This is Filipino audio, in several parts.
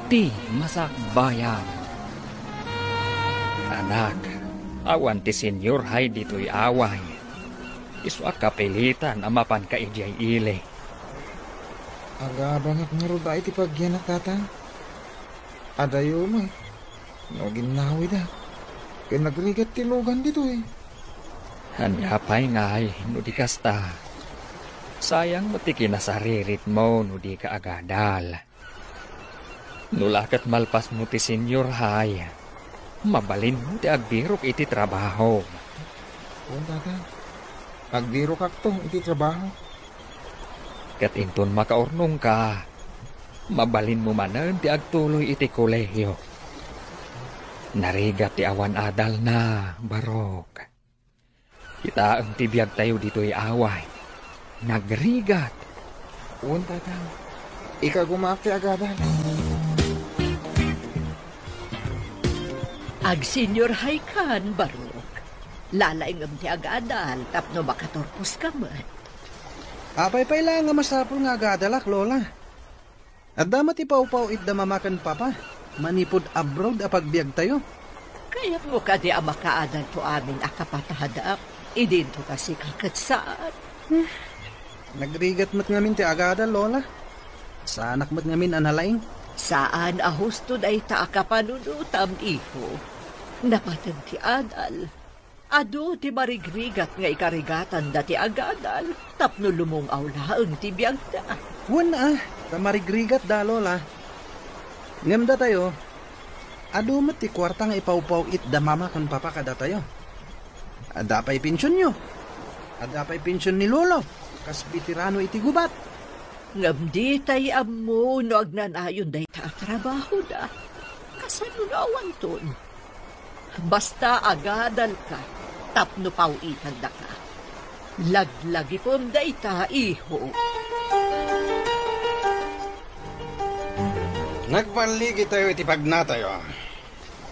ti masakbayan. Anak, awan ti Senyor hay dito'y away. Iswa kapilitan amapan ka ijay ili. Aga bangat nga ro da iti pagyanak tata. Adayo mo eh. No ginawi da. Kaya nagrigat tilugan dito eh. Hanyapay ngay, no di kasta. Sayang mo ti kinasaririt mo, no di ka agadal. Nulakat malpas mo ti Senyor hay. Mabalin mo ti agbirok iti trabaho. Oo tata. Agbiro kakto iti trabaho. Kat inton makaornong ka, mabalin mo manan ti agtuloy iti kolehiyo. Narigat ti awan adal na, barok. Kita ang tibiyag tayo dito'y away. Nagrigat. Oo tata. Ika gumaki agadan. Ag Senyor Haykan, barok. Lalaingam ti agadal, tapno makatorpos ka man. Apay-pay lang nga masapol nga agadalak, Lola. At damat ipaw-paw it damamakan papa. Manipod abroad apagbiag tayo. Kaya mo ka di makaadal to amin akapatahadap. Idin to kasi kakatsaan. Nagrigat mat ngamin ti agadal, Lola. Saanak mat ngamin analaing. Saan ahusto na ita akapanunutam, iho. Napatan ti adal. Ado ti marigrigat nga ikarigatan dati agadal. Tapno lumong awlaang ti biyag da. Huwag na tamarigrigat da, Lola. Ngamda tayo. Ado mat ti kwarta nga ipaw-paw it damama kan papa kada tayo. Adapay pensyon nyo. Adapay pensyon ni Lolo. Kas bitirano iti gubat. Ngamdi tayo mo no agnanayon da ita trabaho da. Kasano na awanton. Basta agadal ka, tapno pawitan da ka. Laglagi pom da ita, iho. Nagpanligi tayo iti pagna tayo.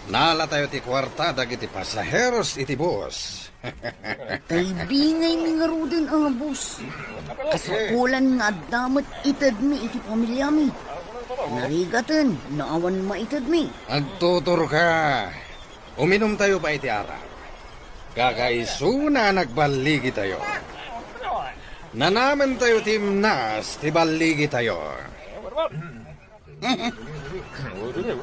Nala tayo ti kwarta dagiti pasaheros iti bus. Kaibingay mi nga rudin ang bus. Kasakulan nga damat itad mi iti pamilya mi. Narigatan, naawan maitad mi. Agtutur ka. Uminom tayo pa iti ara. Kakaisuna nagbaligi tayo. Nanaman tayo timnas, tibaligi tayo.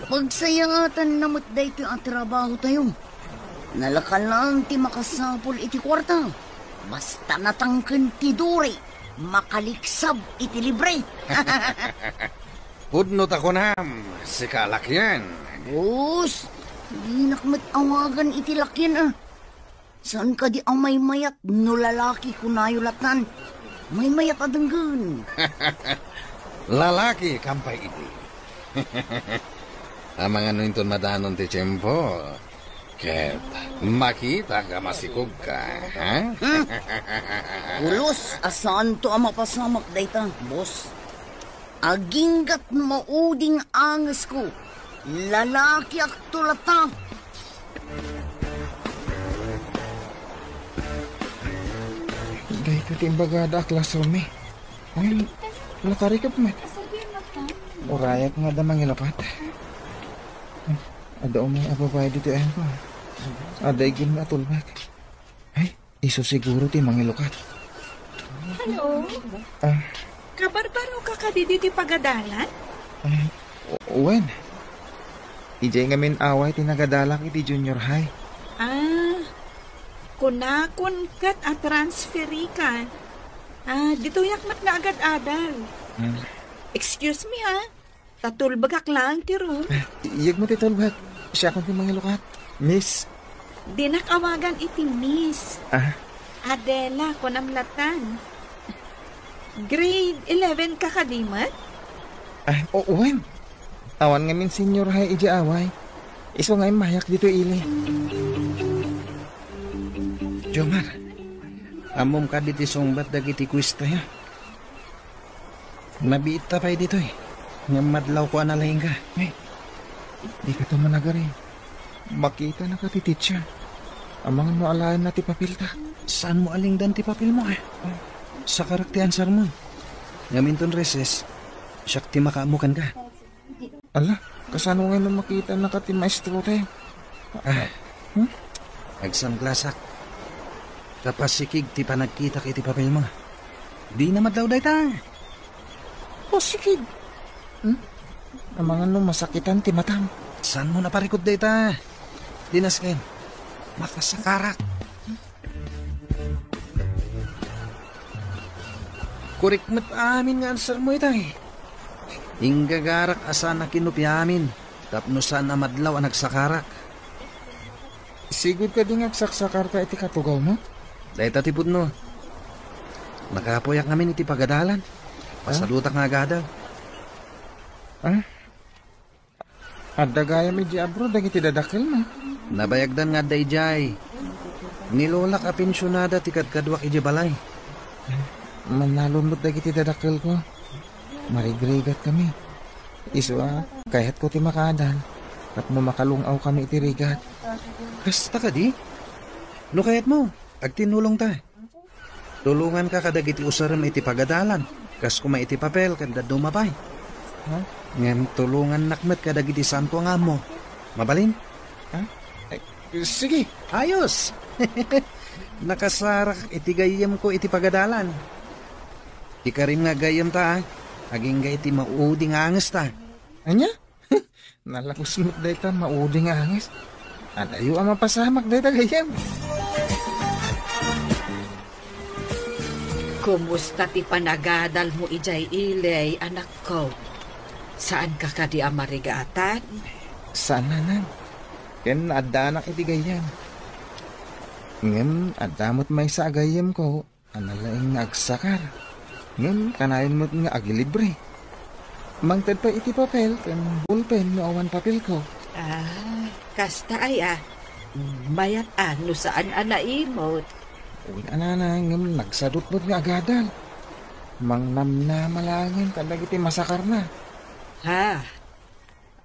Pagsayangatan namot da ito ang trabaho tayo. Nalakal lang ti makasapol iti kwarta. Basta natangken ti duri, makaliksab iti libre. Pudnot ako nam, si kalakyan. Bus, di nakmat awagan iti lakyan ah. Saan ka di ang may mayat no lalaki kunayulatan? May mayat adanggan. Lalaki kampay iti. Amang ano inton madanon ti tiyempo. Ket makita ka masikog ka, ha? Ulos, asaan to ang mapasamak dayta, boss? Aginggat mauding angas ko. Lalaki ak tulata. Dahito timbagada aklas Romy. Ay, lakari ka pumat. Urayak nga damang ilapat. Ada umay ababay dito ayan ko. Ada igin na tulbak. Ay, iso siguro ti mangilukat. Hello? Kabarbaro ka ka di pagadalan? Ay, uwan. Ijay ngamin away tinagadalak iti junior high. Kunakon kat at transferi ka. Dito yakmat na agad adal. Excuse me ha. Tatulbagak lang tiro. Iyag mo ti tulbak. Siya kong ti mangilukat. Miss. Di nakawagan iti miss. Adela kunamlatan. Grade 11 ka kadimat? Uwan. Awan ngamin senior high iji away. Iso ngayon mayak dito ili. Jomar, amom ka diti songbat dagiti quiz tayo. Nabiita pa dito eh. Ngamadlaw ko analaing ka. Di ka tumanagari. Makita na ka ti teacher. Amang mo alayan na ti papil ta. Saan mo aling dan ti papil mo Sa karakti ansar mo. Ngaminton reses, siyak ti makaamukan ka. Ala, Kasano ngayon makita na ka ti maestro tayo? Agsangklasak. Kapasikig ti panagkita kay ti papel mo. Di na madlaw day ta. O sige. Ang mga masakitan ti matang. Saan mo naparikod day ta? Dinasken. Makasakarak. Kurik mat amin nga answer mo itay. Inggagarak asa na kinupi amin. Tapno saan na madlaw ang nagsakarak. Sigod ka di nga saksakar ka iti katugaw mo? Dahil tatipod no. Nakapoyak namin iti pagadalan. Pasalutak nga agadaw. Adda gaya mi di abro dagiti dadakil mo. Nabayagdan nga day jay. Nilolak a pensyonada ti kadkadwak iti balay. Manalunod dagiti dadakil ko. Marigrigat kami. Iso kahit ko ti makadal. At mo makalungaw kami iti rigat. Kasta ka di? No kayat mo, agtinulong ta. Tulungan ka kadagiti usaram iti pagadalan. Kas kuma iti papel kanda dumapay. Ngem tulungan nakmet kadagiti santo nga mo. Mabalin? Sige. Ayos! Nakasarak iti gayem ko iti pagadalan. Ikarim nga gayem ta, aging gay iti mauding anges ta. Anya? Nalakusmot day ta mauding anges. Adayo ang mapasamak day ta gayem. Kumusta ti panagadal mo ijay ilay, anak ko? Saan ka ka di amarigatan? Saan na nan? Ken adda anak iti gayem. Ngem adamot may sa agayem ko, analaing agsakar. Ngem kanayon mo't nga agilibre. Mangtad pa iti papel, ken bulpen no awan papel ko. Kasta ay mayat ano saan anaimot? Uy, anana, ngem nagsadot mo't nga agadal. Mangnam na malangin, kadag iti masakar na.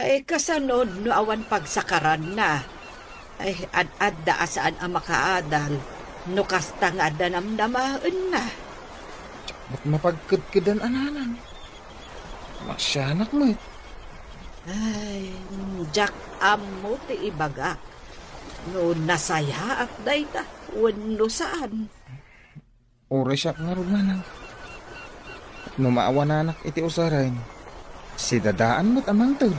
Ay kasanod no awan pagsakaran na. Ay ad-adda asaan ang makaadal. No kasta nga danamdamaan na. Ba't mapagkudkudan ananan? Masyanak mo eh. Ay, jak amo ti ibagak. No nasaya at dayta, wano saan. Ore siya nga rin manang. No maawan anak iti usarain, si dadaan mo't amang tod.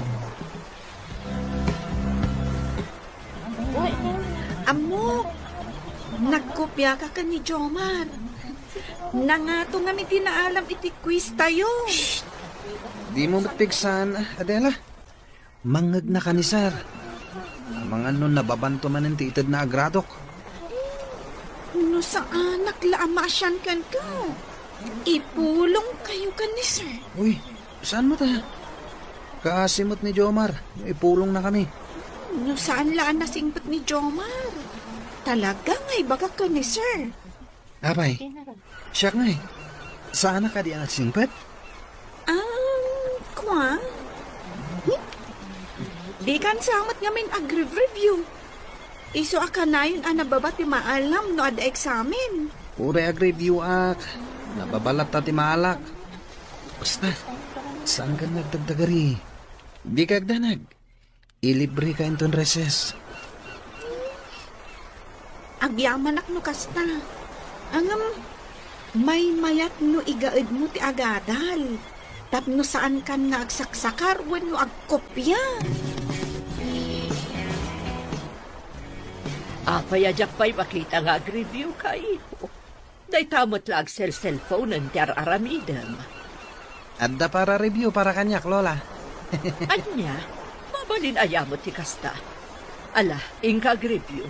Amo, nagkopya ka ni Jomar. Nangato nga mi tinaalam iti quiz tayo. Di mo matpigsan, Adela. Mangag na ka ni sir. Mga nababanto man ti itad na agradok. No saan naklamasyan kan ka? Ipulong kayo ka ni sir. Uy, saan mo ta? Kaasimot ni Jomar. Ipulong na kami. No saan laan nasingpat ni Jomar? Talaga nga'y baga ka ni sir. Abay, siya nga eh. Saan na ka di ang singpet? Kwa? Di kan samot nga min agri-review. Iso akanayon nababa ti maalam no ada eksamen. Ure ag-review ak. Nababalat ta ti maalak. Basta, saan ka nagdagdagari? Di ka agdanag. Ilibre ka inton reses. Agyaman ak no kasta. Angam, may mayat no igaid mo ti agadal. Tapno saan kan nga agsaksakar wenno agkopya. Apayajak pa'y makita nga ag-review ka, iho. Day tamot lang cellphone ng tiar aramidam. Adda para review para kanyak, Lola. Anya, mabalin ayamot ti kasta. Ala, ingka ag-review.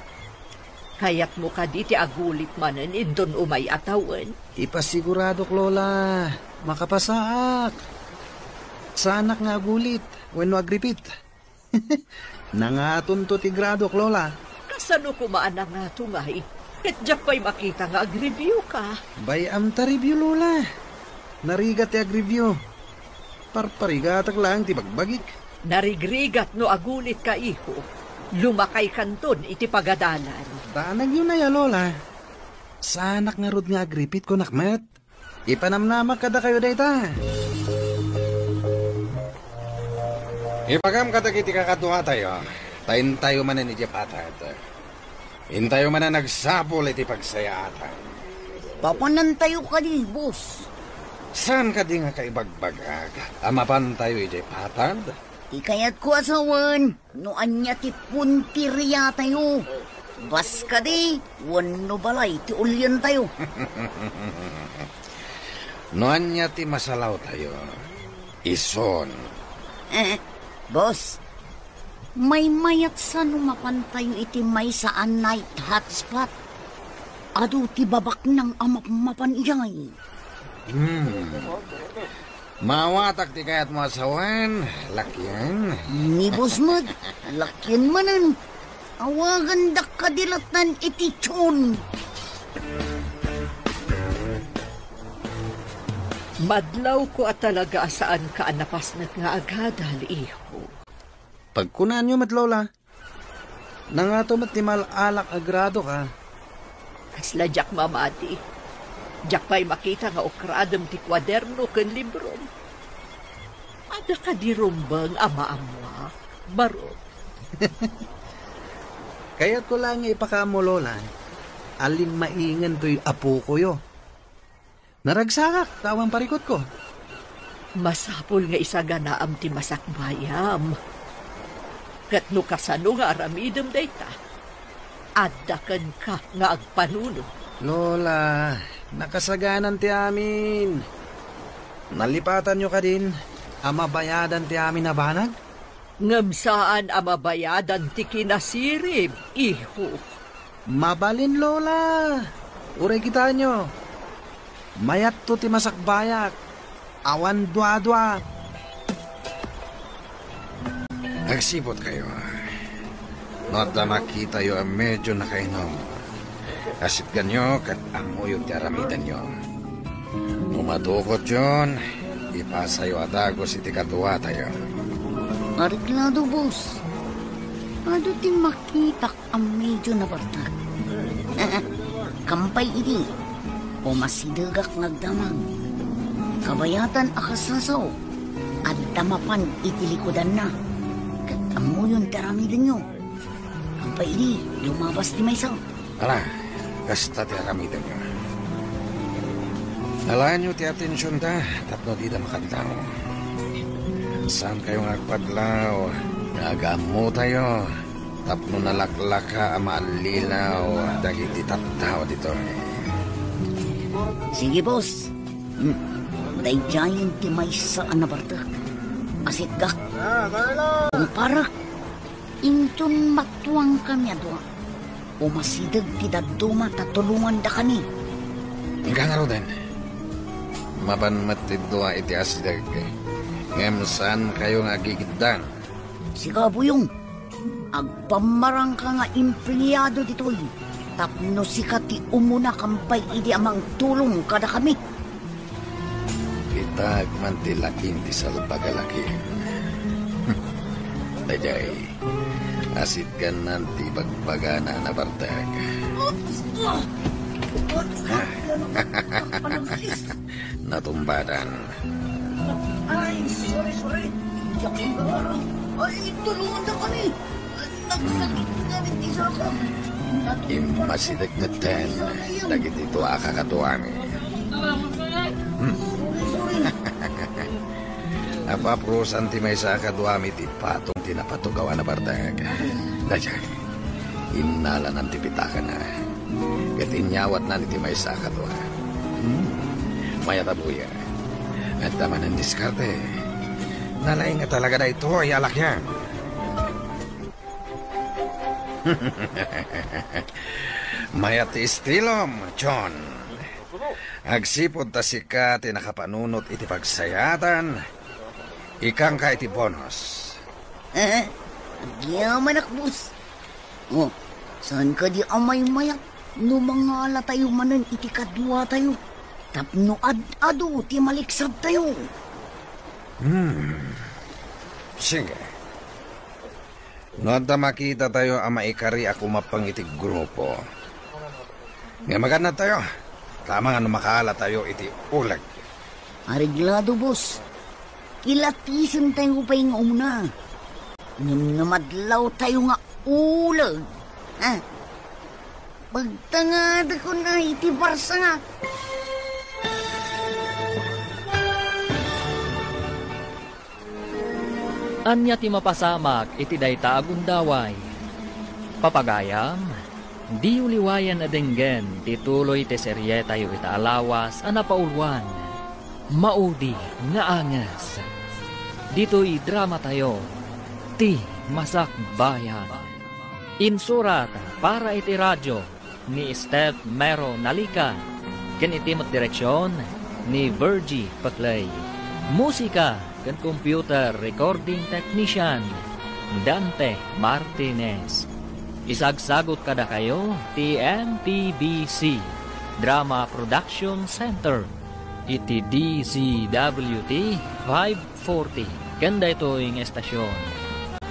Kayat mo ka di ti agulit manen indon umay atawan. Ipasiguradok, Lola. Makapasaak. Sa anak nga agulit, wenno agripit. Nangaton to ti gradok, Lola. Kasano kumaan na nga tungay? Ket jak pa'y makita nga ag-review ka. Bayam ta review, Lola. Narigat ti ag-review. Parparigatak lang ti bagbagik. Narigrigat no agulit ka, iho. Lumakay kanton iti pagadalan. Tanag yun na ya, Lola. Sa anak nga rod nga agripit ko nakmet. Ipanamnamak kada kayo dayta. Ipagam katagiti kakatuwa tayo. Tayin tayo man ni Jepatat. Intayo man na nagsapol iti pagsayaatan. Papanan tayo ka di, boss. Saan ka di nga kaibagbagag? Amapan tayo iti patad? Ikayat ko asawan, noan niya ti puntirya tayo. Bas ka di, wano balay, ti ulyan tayo. Noan niya ti masalaw tayo. Ison. Boss, may mayat sa numapan tayo iti may saan night hotspot. Ado ti babak ng amapan iyay. Mawatak ti kayat mo asawan, lakyan. Ni Boss Mad, lakyan manan. Awagan dak kadilatan iti tyon. Madlaw ko at talaga saan ka napasnat nga agadal, iho. Pagkunan nyo matlola, nangato ti malalak agrado ka. Kasla jak mamati. Jak pa'y makita nga okradam ti kwaderno ken libro. Ada ka di rumbang ama-ama, baro. Kaya't ko lang ipakamo lola, alin maingan to'y apo ko yo. Naragsakak, tawang parikot ko. Masapol nga isa ganaam ti masakbayam. Katno kasano nga aramidem dayta. Adakan ka nga agpanuno. Lola, nakasaganan ti amin. Nalipatan nyo ka din, amabayadan ti amin na banag? Ngam saan amabayadan ti kinasirib, iho. Mabalin, Lola. Uray kita nyo. Mayat to ti masakbayak. Awan dwa-dwa. Nagsipot kayo. Not na makita yo ang medyo nakainom. Kasit ganyo kat amoy yung tiaramitan nyo. Umadukot yun, ipasayo adagos iti katuwa tayo. Ariklado, boss. Ado ti makitak ang medyo nabartag. Kampay iti. O masidagak nagdamang. Kabayatan akasasaw. At damapan itilikodan na. Kat amo yung taramidan nyo. Kampay iti, lumabas ti maysaw. Ala, kasta ti aramitan nyo. Alaan nyo ti atensyon ta, tapno di da makadlaw. Saan kayo nagpadlaw? Nagamo tayo. Tapno nalaklaka ang maalilaw. Dagiti tattaw dito. Sige, boss. Dayjayin ti may saan nabartak. Asit gak. Kung parak, intun matuang kami adwa. O masidag ti daduma tatulungan da kami. Ika nga din. Maban matidwa iti asidag. Ngem saan kayo nga gigiddan? Siga, buyong. Agpamarang ka nga empleyado ditoy. Tapno sika ti umuna kampay idi amang tulong kada kami. Kitag man ti laking ti salbagalaki. Dajay, asit ka nanti bagbagana na bartag. Natumbadan. Ay, sorry. Yakin ka lang. Ay, tulungan na kami. Nagsakit namin ti Saka. Imasidag na ten. Dagit ito akakatuami. Napaprusan ti may sakaduami ti patong tinapatugawa na bartag. Dajay, inala ng tipitaka na. Kat inyawat na ni ti may sakadwa. Mayatabuya. At naman ang diskarte. Nalay nga talaga na ito ay alak yan. Mayat istilom, John. Agsipod ta sika ti nakapanunot iti pagsayatan. Ikang ka iti bonus. Agyaman akbus. Oh, saan ka di amay mayat? No mga tayo manan iti kadwa tayo. Tapno ad-ado ti maliksab tayo. Sige. Noon ta makita tayo ang maikari ako mapangitig grupo. Nga maganda tayo. Tama nga makaala tayo iti ulag. Ariglado, boss. Kilatisin tayo pa yung umuna. Namadlaw tayo nga ulag. Ha? Pagtangad ko na iti barsa nga. Anya ti mapasamak iti dayta agundaway. Papagayam, di uliwayan adenggen ti tuloy ti serye tayo ita alawas anapaulwan. Maudi nga angas. Dito'y drama tayo, ti Masak Bayan. Insurat para iti radyo ni Steph Mero Nalika. Ken iti direksyon ni Virgie Paclay. Musika ken computer recording technician Dante Martinez. Isagsagot kada kayo ti MTBC Drama Production Center iti DZWT 540 kanda ito'y estasyon.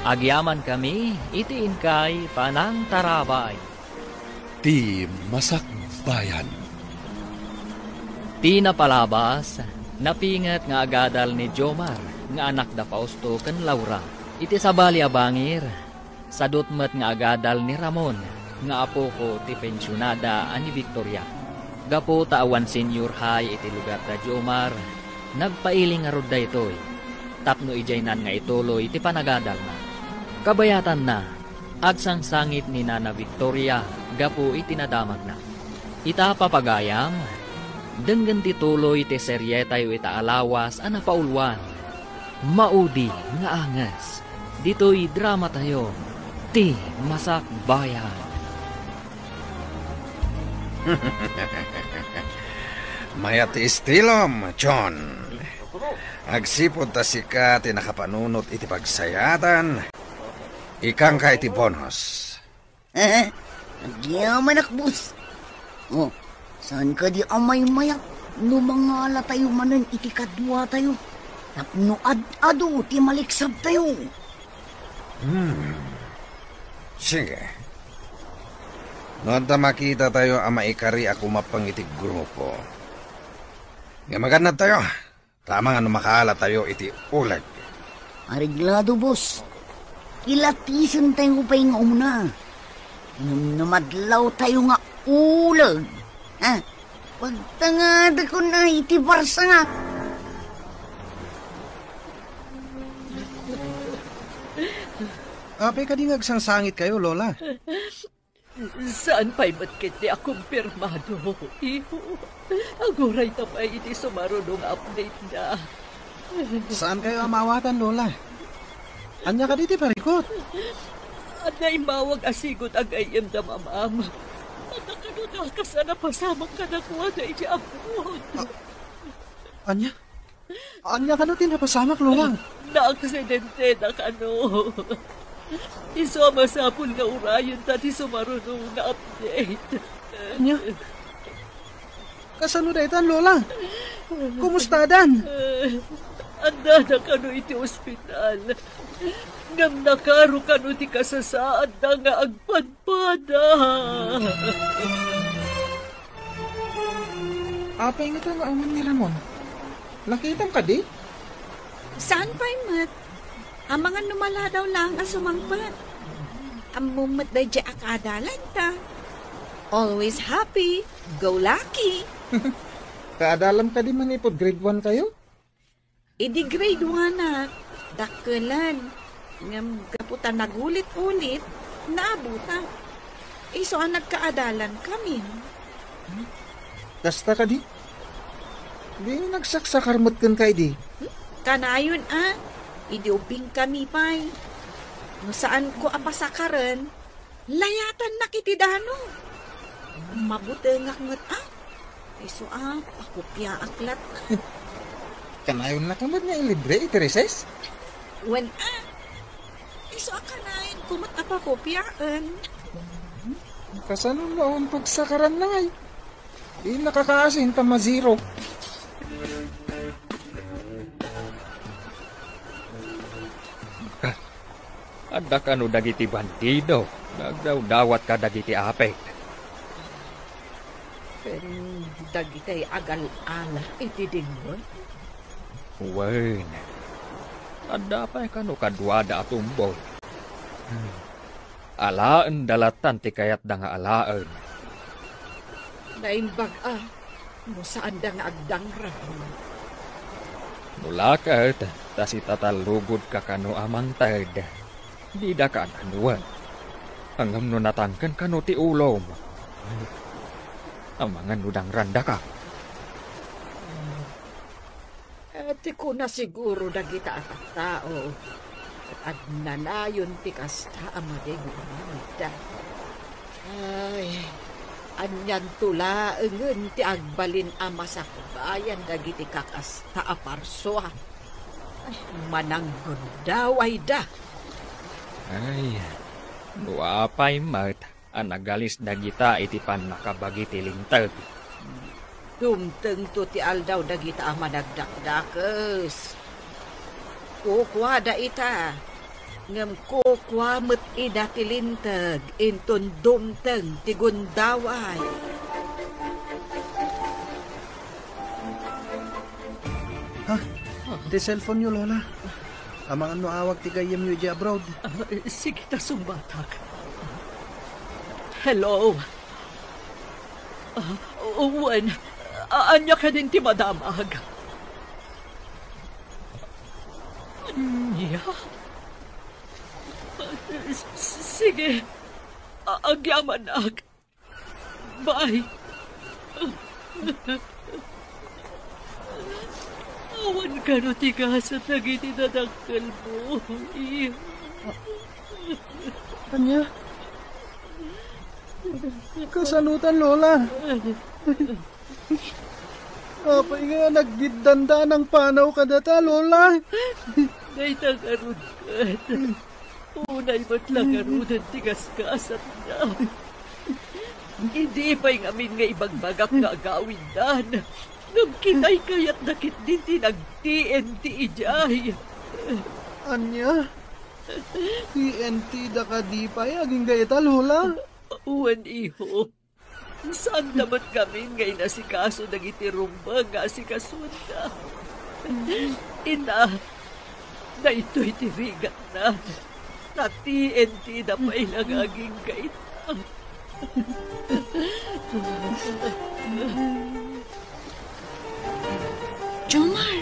Agyaman kami iti inkay Panang Tarabay. Ti Masak Bayan. Ti napalabas, napingat nga agadal ni Jomar, nga anak da Fausto ken Laura. Iti sabali abangir, sadutmet nga agadal ni Ramon, nga apo ko ti pensyonada ani Victoria. Gapo taawan senior high iti lugar da Jomar, nagpailing nga rod da itoy. Tapno ijaynan nga ituloy iti panagadal na. Kabayatan na, agsang sangit ni Nana Victoria, gapo iti nadamag na. Ita papagayam, denggan tituloy ti serye tayo ita alawas ana paulwan. Maudi nga angas. Dito'y drama tayo, ti Masak Bayan. Mayat ti istilom, John. Agsipod ta sika ti nakapanunot iti pagsayatan. Ikang ka iti bonus. Agyaman akbus. Oh, saan ka di amay-mayak? No mga tayo manan iti kadwa tayo. Tapno ad-ado ti maliksab tayo. Sige. Noon ta makita tayo ang maikari ako mapangitig grupo. Nga maganda tayo. Tama nga makaala tayo iti ulag. Ariglado, boss. Kilatisan tayo pa yung una. Namadlaw tayo nga ulag. Ha? Pagtangad ko na iti barsa nga. Apay ka di ngagsangsangit kayo, Lola. Saan pa'y matkit ni akong pirmado, iho? Aguray na pa iti sumarunong update na. Saan kayo amawatan, Lola? Anya ka diti parikot? At naimawag asigot ang ayam da mamam. At nakanunal ka sana pasamang ka na kuha na iti abot. Anya? Anya ka natin napasamak, Lola? Na-aksidente na kano. Iso masapul nga urayon tati sumarunong na update. Anya? Kasano daytan, Lola? Kumusta dan? Anda na kano iti ospital. Ngam nakaro kano ti kasasaad na nga agpadpada. Apay nga nga aman ni Ramon. Lakitan ka di? Saan pa'y mat? Ang mga numala daw lang ang sumangpat. Ang mumat na dya akadalan ta. Always happy, go lucky. Kaadalam ka di man ipod grade 1 kayo? Idi grade 1 na. Dakulan. Ngam kaputan nagulit-ulit, naabuta. So ang nagkaadalan kami. Kasta ka di? Di nagsaksakarmot kan kay di. Kanayon idi uping kami pa'y. No saan ko apasakaran, layatan nakitidano. Mabuti nga ngat so pakupya aklat. Kanayon na kamad nga ilibre iti recess? When so akanayon kumat apakopyaan. Kasano mo ang pagsakaran na ngay? Di nakakaasin ta ma-zero. Adda kano dagiti bandido, nagdaw-dawat ka dagiti apek. Pero dagitay agal-ala iti dingon. Wen, adda pa kano kadwada atumboy. Alaan dalatan ti kayat da nga alaan. Naimbag mo saan da nga agdangra. Nulakat, tas itatalugod ka kano amang tad. Di da ka anuan. Hanggang no natangkan kano ti ulom. Ang mga nudang randa ka. Ti ko na siguro da kita at tao. At nanayon ti kasta amadegumamida. Ay, anyan tulaengen ti agbalin ama sa kabayan dagiti kakasta aparso. Ay, mananggod daw ay da. Ay, nuapay mat, anagalis dagita iti pan nakabagi ti lintag. Dumteng to ti aldaw dagita amanagdakdakes. Kukwa da ita. Ngam kukwa met ida ti lintag. Inton dumteng ti gundaway. Ha? Ti cellphone nyo, Lola. Amang ano awag ti gayam nyo di abroad. Sige na sumbatak. Hello? Uwan, anya ka din ti madamag. Anya? Sige, agyamanag. Bye. Awan ka no tigasat na gitinadakkel mo. Anya? Kasalutan, Lola. Apay nga nagdidanda ng panaw ka data, Lola. Ngay tagarod ka. Unay ba't lang arudan tigas-kasat na. Hindi pa'y ngamin nga ibagbagak nga agawin dan. Nung kinay kaya't nakit din tinag-TNT ijay. Anya? TNT da ka di pa aging gaita, Lola. Uwan, iho. Saan naman kami ngay nasikaso nagitirumba nga si Kasunda? Ina, na ito'y tirigat na. Na TNT na pa ilang aging gaita. Jomar,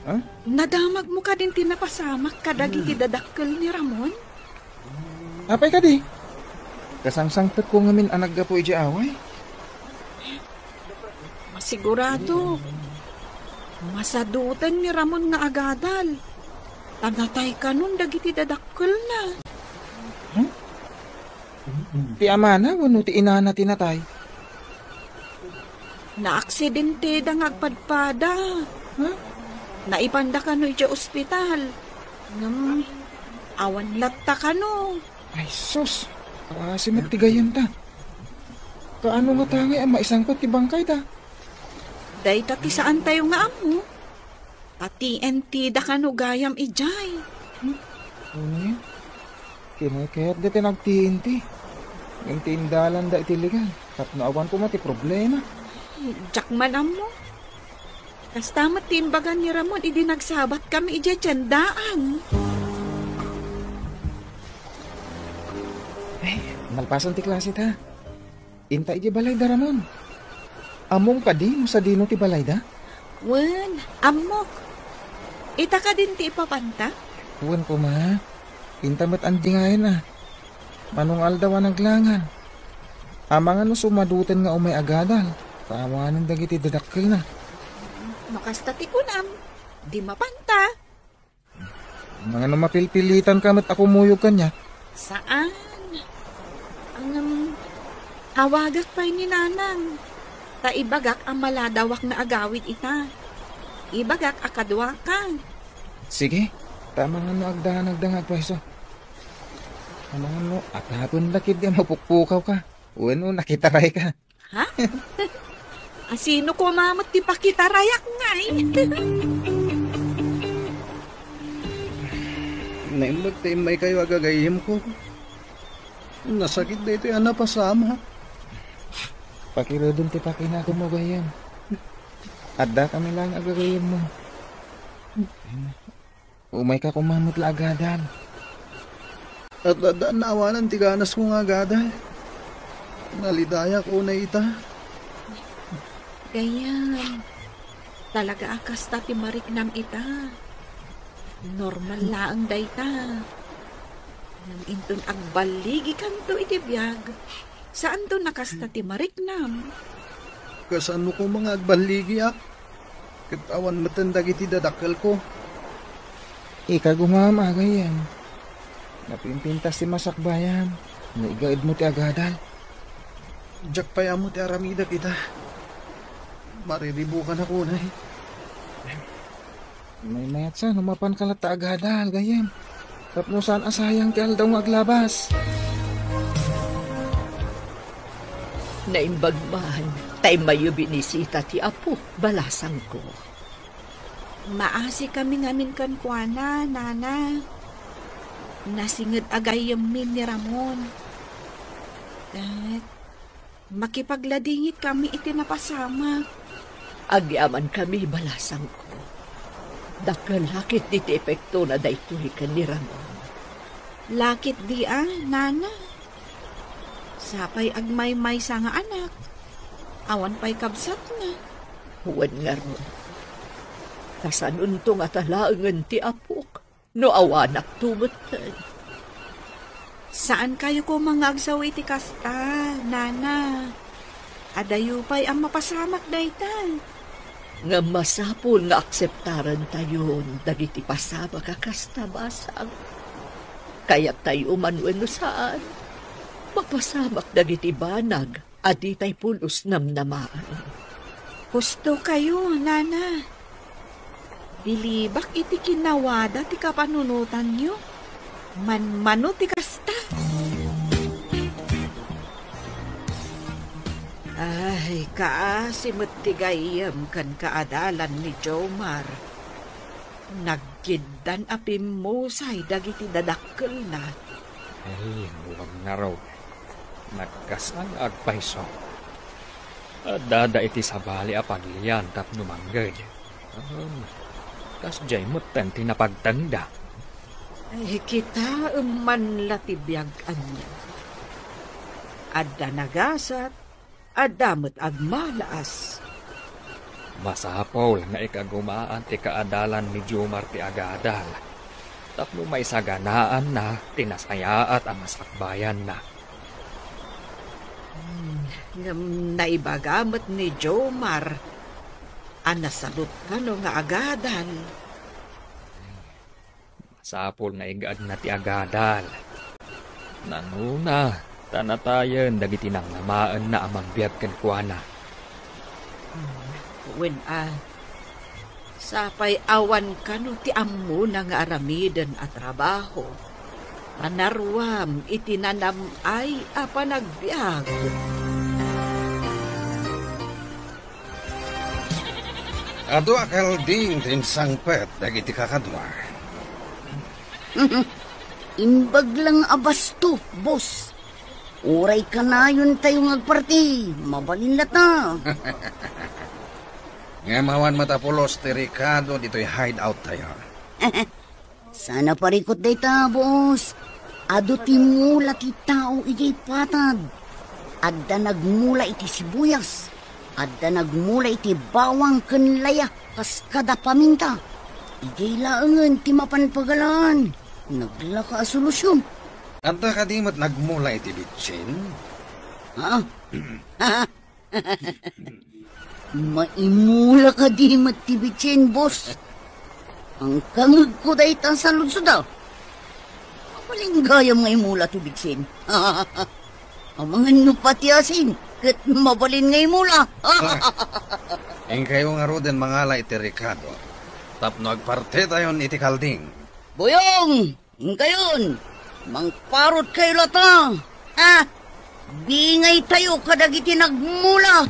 Huh? nadamag mo ka din tinapasamak kadagiti dadakkel ni Ramon? Apay ka di? Kasangsangpet ko ngamin anag gapo iji away. Masigurado. Masadutan ni Ramon nga agadal. Tagatay ka nun dagiti dadakkel na. Ti ama na, wano ti ina na tinatay. Naaksidente da nga agpadpada. Huh? Naipanda ka no iti ospital. Awan latta ka no. Ay sus, simat ti gayan ta. Kaano nga tangi ang maisangkot ti bangkay ta? Day ti saan tayo nga amo. TNT da ka no gayam ijay. Ano yan? Kinakayat da tinag-TNT. Yung tindalan da itiligan. Tapno awan ko mati problema. Jakman amo. Kastamat timbagan ni Ramon, idi nagsabat kami ija tiyandaan. Malpasan ti klase ta. Inta iji balay da Ramon. Among ka di mo sa dino ti balay da? Wen, amok. Ita ka din ti ipapanta? Huwan ko ma. Intamat andingayan na. Manong aldawa naglangan. Amangan no sumadutan nga umay agadal. Tawanan dagiti dadakkel na. Makastati ko nam. Di mapanta. Mga no mapilpilitan ka mat ako muyog kanya. Saan? Ang awagak pa'y ni nanang. Ta ibagak ang maladawak na agawid ita. Ibagak akadwa ka. Sige. Tama nga no agdangag pweso. Mga no atapon lakid di mapukpukaw ka. Uwan nakitaray ka. Ha? Asino ko mamat ti pakitarayak nga eh. Naimbag tayo may kayo agagayim ko. Nasakit na ito yung napasama. Pakirodon ti pakina ko mo gayam. Adda kami lang agagayam mo. Umay ka kumamot la agadan. At dadaan na awanan ti ganas ko nga gadal. Nalidaya ko na ita. Gayam. Talaga akas ta ti mariknam ita. Normal laang dayta. Nang inton agbaligi kanto iti biyag. Saan to nakasta ti mariknam? Kasano ko mga agbaligi ak? Katawan matandag iti dadakkel ko. Ika gumama, gayam. Napimpintas ti masakbayan. Naigaid mo ti agadal. Diyak paya mo ti aramida kita. Mariribukan ako na eh. May mayat sa, numapan ka ta agadal, gayam. Tapno saan asayang ti aldaw nga aglabas. Naimbagman, tay mayo binisita ti apo, balasang ko. Maasi kami ngamin kan kuana, nana. Nasingid agayam min ni Ramon. At makipagladingit kami iti napasama. Agyaman kami, balasang ko. Dakalakit iti epekto na daytoy ka ni Ramon. Lakit di nana. Sapay agmay-may sa nga anak. Awan pa'y kabsat na. Huwan nga ron. Kasanunto nga talaangan ti apok. No awanak tumutay. Saan kayo ko mga agsaw iti kasta, nana? Adayo pa'y ang mapasamak daytan. Nga masapol nga akseptaran tayon dagiti pasama kakasta basang. Kaya tayo manueno saan. Magpasamak dagiti banag at di tay pulos namnamaan. Gusto kayo, nana. Bilibak iti kinawada ti kapanunutan nyo. Manmano ti kasta. Ay, kaasimot ti gayam kan kaadalan ni Jomar. Naggidan apimusay dagiti dadakkel na. Ay, huwag na raw. Nagkasang agpaiso. Dada iti sabali a paglian tapno mangged. Kas jay mutan tinapagtanda. Ay, kita man latibyagan niya. Adda nagasat, adamot agmalaas. Masapol na ikagumaan ti kaadalan ni Jomar ti agadal. Tapno may saganaan na tinasayaat ang masakbayan na. Naibagamot ni Jomar. Anasalot ka no nga agadal. Masapol na igaad na ti agadal. Nanuna, tanatayan dagiti nang namaan na amang biyag kan kuana. When sapay awan ka no ti ammo na nga aramiden at trabaho. Panarwam itinanam ay apanagbiag. Ado akal ding tinsang pet dagiti kakadwa. Imbag lang abasto, boss. Uray ka na yun tayong agparti. Mabalin na ta. Ngamawan matapulos ti Ricardo dito'y hideout tayo. Sana parikot day ta, boss. Ado timula ti tao iti patad. Adda nagmula iti sibuyas. Adda nagmula iti bawang kenlaya kas kada paminta. Iti laangan ti mapanpagalaan. Naglaka solusyon. Adda kadimot nagmula iti bitsin? Ha? Maimula ka di matibitsin, boss. Ang kangag ko dahi ta sa lunsod daw. Maling gayam nga imula tibitsin. Ang mga nupatiasin, kat mabalin nga imula. Ing kayo nga roden mangala iti Ricardo. Tapno agparte tayon iti kalding. Boyong! Ang kayon! Mangparot kayo lata! Ha? Bingay tayo kadagiti nagmula!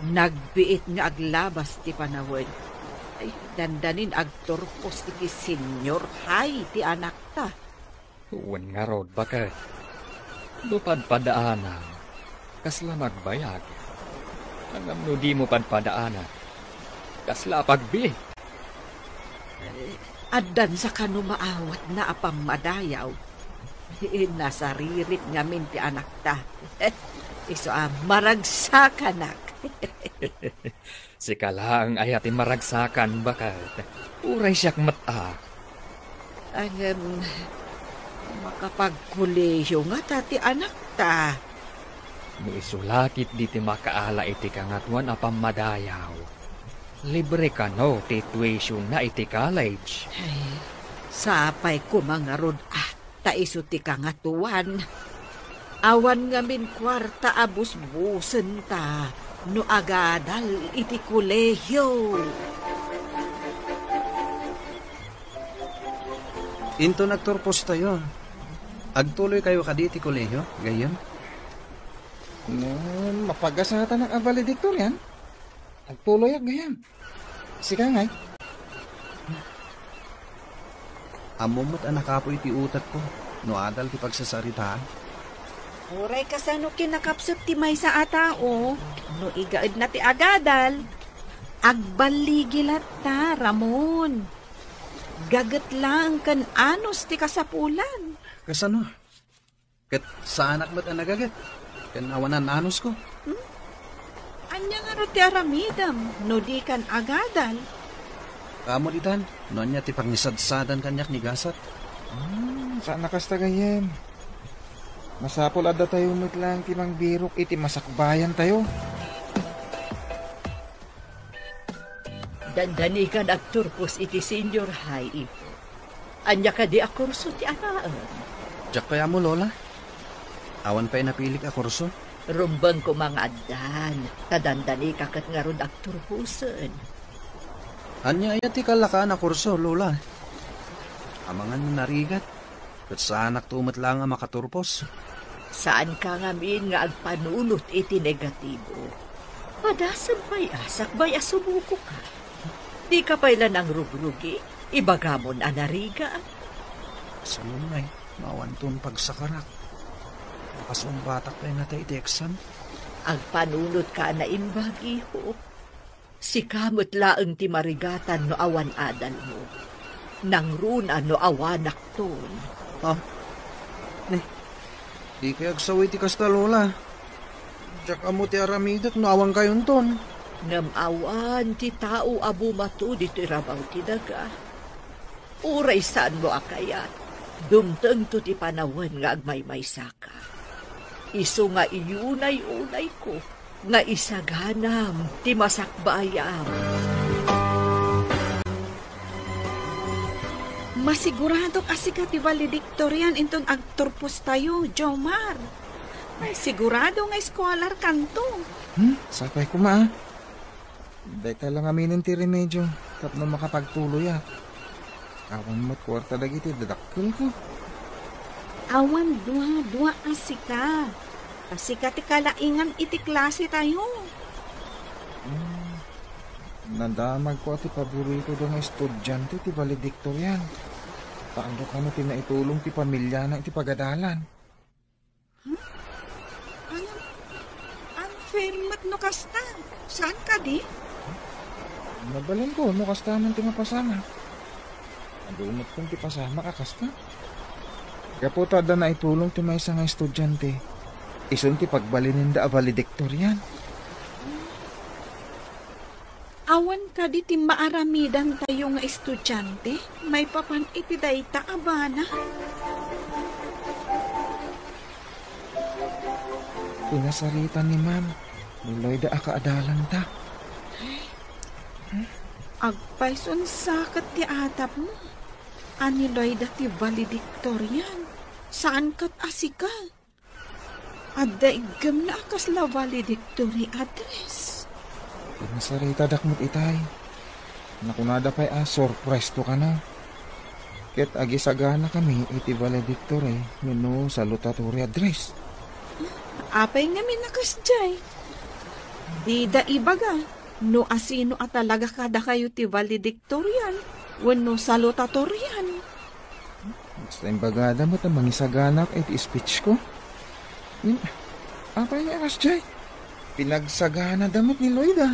Nagbiit nga aglabas ti panawid. Ay, dandanin agturpos iti senyor hay ti anak ta. Huwan nga rod bakit. Lupad padaanan. Kasla magbayag. Ang amno di mo padpadaanan. Kasla pagbi. Addan sa kanumaawat na apang madayaw. Nasaririt ngamin ti anak ta. Iso maragsakanak. Si kalang ayatin maragsakan bakal. Uray siyak mata. Ang makapagkuleyo nga tati anak ta. Muisulakit di ti makaala iti kangatuan apang madayaw. Libre ka no ti tuition na iti college. Ay, sapay ko mga rod taiso ti kangatuan. Awan ngamin kwarta abus-busen ta no agadal iti kuleyo. Into nagturpos tayo. Agtuloy kayo kaditi kolehiyo, gayon? Mapagasatan ng valedictorian. Agtuloy ag gayam. Sika ngay. Amumot ang nakapoy ti utat ko. No adal ti pagsasaritaan. Uray ka sa no kinakapsot ti may sa atao. No igaad na ti agadal. Agbaligil ta, Ramon. Gagat lang kan anos ti kasapulan. Kasano? Kat sa anak ba't ang nagagat? Kan awanan anos ko. Anya nga ro ti aramidam. No di kan agadal. Kamo ditan, no niya ti pagnisadsadan kanyak ni gasat. Saan nakastagayem? Masapol adda tayo lang timang birok iti masakbayan tayo. Dandani ka nagturpos iti senior high ito. Anya ka di akurso ti anaan. Diyak kaya mo, Lola? Awan pa'y napilik a kurso? Rumbang ko mga adan. Kadandani ka kat nga ron agturpusan. Anya ay ti kalaka na kurso, Lola. Amangan narigat. Kat sa anak tumat lang ang makaturpos. Saan ka ngamin nga agpanulot iti negatibo? Padasan pa'y asak ba'y asumuko ka? Di ka pa'y lanang rugrugi? Ibagamon anariga? Sa lumay, mawanton pagsakarak. Makasumbatak pa'y nga tayo iti exam. Agpanulot ka na imbagi ho. Si kamot laeng ti marigatan no awan adal mo. Nang runa no awanak ton. Di kaya agsawi ti kasta, Lola. Diyak amo ti aramidat no awan kayon ton. Namawan ti tao abu mato dito irabaw ti daga. Uray saan mo akayat. Dumteng to ti panawan nga agmaymay saka. Iso nga iyunay-unay ko nga isaganam ti masakbayam. Masigurado kasi ka ti valedictorian inton agturpos tayo, Jomar. May sigurado nga scholar kanto. Sapay ko ma. Dahil lang aminin ti remedyo. Tapno makapagtuloy Awan mo't kwarta dagiti dadakkel ko. Awan dua asika. Asika ti kalaingan iti klase tayo. Nandamag ko ati paborito daw nga estudyante ti valedictorian. Paano ka na tinaitulong ti pamilya na iti pagadalan? Unfair mat no kasta. Saan ka di? Nabalan ko, no kasta man ti mapasama. Adumot kong ti pasama kakasta. Kaputa da na itulong ti may nga estudyante. Ison ti pagbalinin da valedictorian. Awan ka di ti maaramidan tayo nga estudyante. May papan itiday ta abana. Pinasaritan ni ma'am. Nuloy da akaadalan ta. Agpayson sakat ti atap mo. Aniloy da ti valedictorian. Saan kat asika? Adda igam na akas la valedictory address. Pinasarita dakmot itay. Nakunada pa'y surprise to ka na. Ket agisagana kami iti valedictory no salutatory address. Apay nga minakas jay. Di da ibaga. No asino at talaga kada kayo ti valedictorian. Wano salutatorian. Basta yung bagada mo tamang isaganak iti speech ko. Apay nga akas jay. Pinagsagana damot ni Lloyda.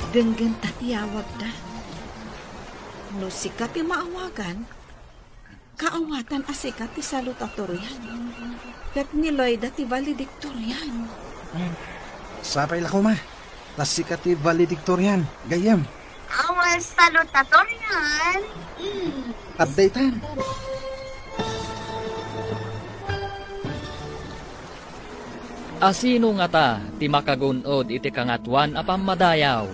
Denggan tatiyawag da. No sikat ti maawagan, kaawatan asikat ti salutatoryan. Kat niloy da ti valedictorian. Sapay lako ma. Tas sikat ti valedictorian. Gayam. Awal salutatorian. Updatean. Asino nga ta, ti makagunod iti kangatwan apam madayaw.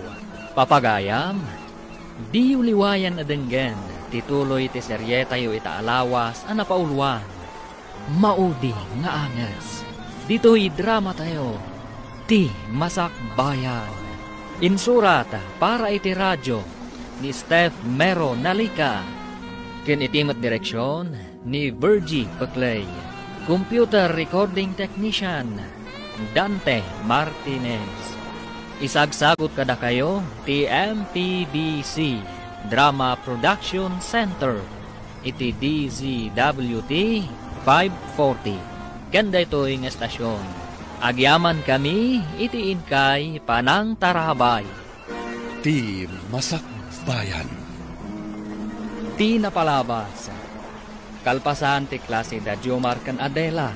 Papagayam, di uliwayan adenggen, tituloy ti serye tayo itaalawas, anapauluan. Maudi nga angas, dito'y drama tayo, ti masakbayan. Insurat para iti radyo, ni Steph Mero Nalika. Ken itimat direksyon, ni Virgie Paclay. Computer recording technician, Dante Martinez. Isagsagot kada kayo ti MPBC Drama Production Center iti DZWT 540. Kanda ito'y nga estasyon. Agyaman kami iti inkay panang tarabay. Ti Masakbayan. Ti napalabas. Kalpasan ti klase da Jomar kan Adela.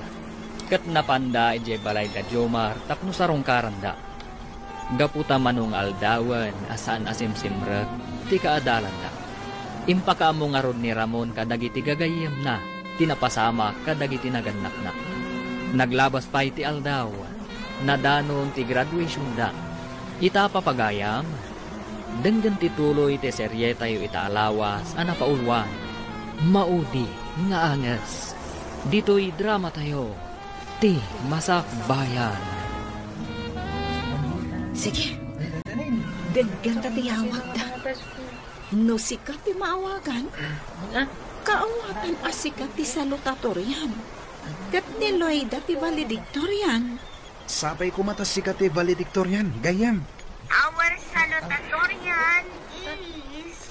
Kat napanda ije balay da Jomar tapno sarong karanda. Gaputa manong aldawan asaan asimsimrek ti kaadalan da. Impakaamo nga ron ni Ramon kadagiti gagayem na tinapasama kadagiti nagannak-nak. Naglabas pa iti aldaw nadanon ti graduation da. Ita papagayam denggan tituloy ti serye tayo itaalawas anapaulwan. Maudi nga angas. Dito'y drama tayo. Ti Masakbayan. Sige. Denggan tatiyawag da. No sikat ti maawagan, kaawatan asikat ti salutatorian. Kat niloy da ti valedictorian. Sapay kumatas sikat ti valedictorian. Gayam. Our salutatorian is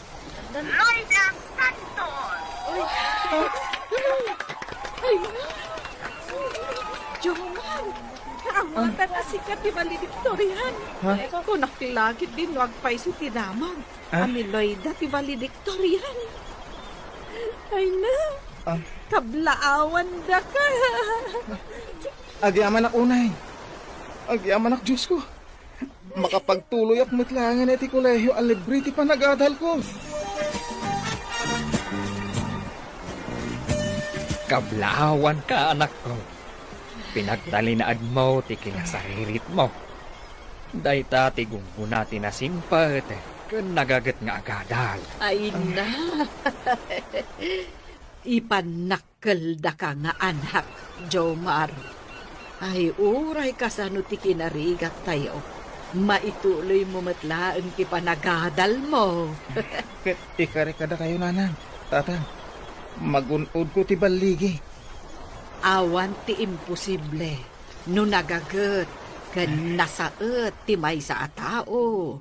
Loida Santos. Jomar, kaawatan asikat ti valedictorian. Kung nakilagit din wagpay si tinamag. Amiloy da ti valedictorian. Ay na, kablaawan da ka. Agyaman ak unay. Agyaman ak Diyos ko. Makapagtuloy ak mitlangan iti kolehiyo ang libre ti panagadal ko. Kablaawan ka, anak ko. Pinagtalinaad mo ti kinasaririt mo. Dayta ti gunggunati na simpat, kun nagagat nga agadal. Ay na. Ipanakkel da ka nga anak, Jomar. Ay uray kasano ti kinarigat tayo. Maituloy mo matlaan ti panagadal mo. Ikari kada kayo nanang. Tatang, magunod ko ti baligi. Awan ti imposible. No nagagat, kan nasaet ti may sa tao.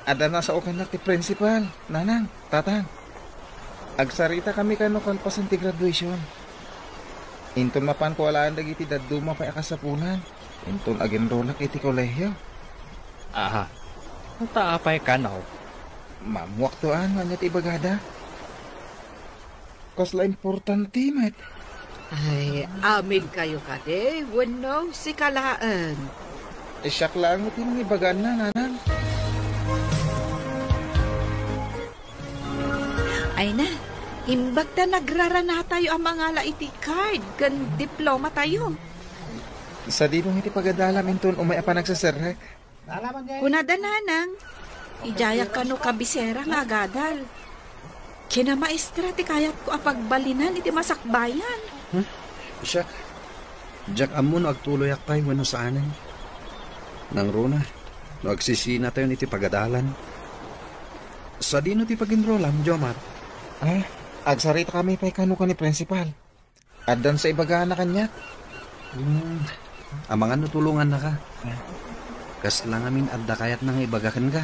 Ada na sa okan na ti principal. Nanang, tatang. Agsarita kami kano kan pasan ti graduation. Inton mapan ko alaan dagiti daduma pa akasapunan. Inton agenrolak iti kolehiyo. Aha, taapay kanaw. Mamuak toan wanya ti bagada. Kasla importante met. Ay, amin kayo kade, wano si kalaan. Siyak lang iti ni bagan na nanang. Ay na, imbag na nagrarana tayo ang mga laiti card, gan diploma tayo. Sa dinong iti pagadalam inton umay pa nagsaserre. Kunada nanang, ijayak ka no kabisera nga agadal. Kina maestra ti kayat ko apagbalinan iti masakbayan. Siya. Jack amo no agtuloy akpay wano saanan. Nang runa, no agsisina tayo iti pagadalan. Sa dino ti pag-enrollam, Jomar? Agsarita kami pa'y kano ka ni principal. Adan sa ibaga na kanya. Amangan no tulungan na ka. Kas lang amin adda kayat nang ibagakan ka.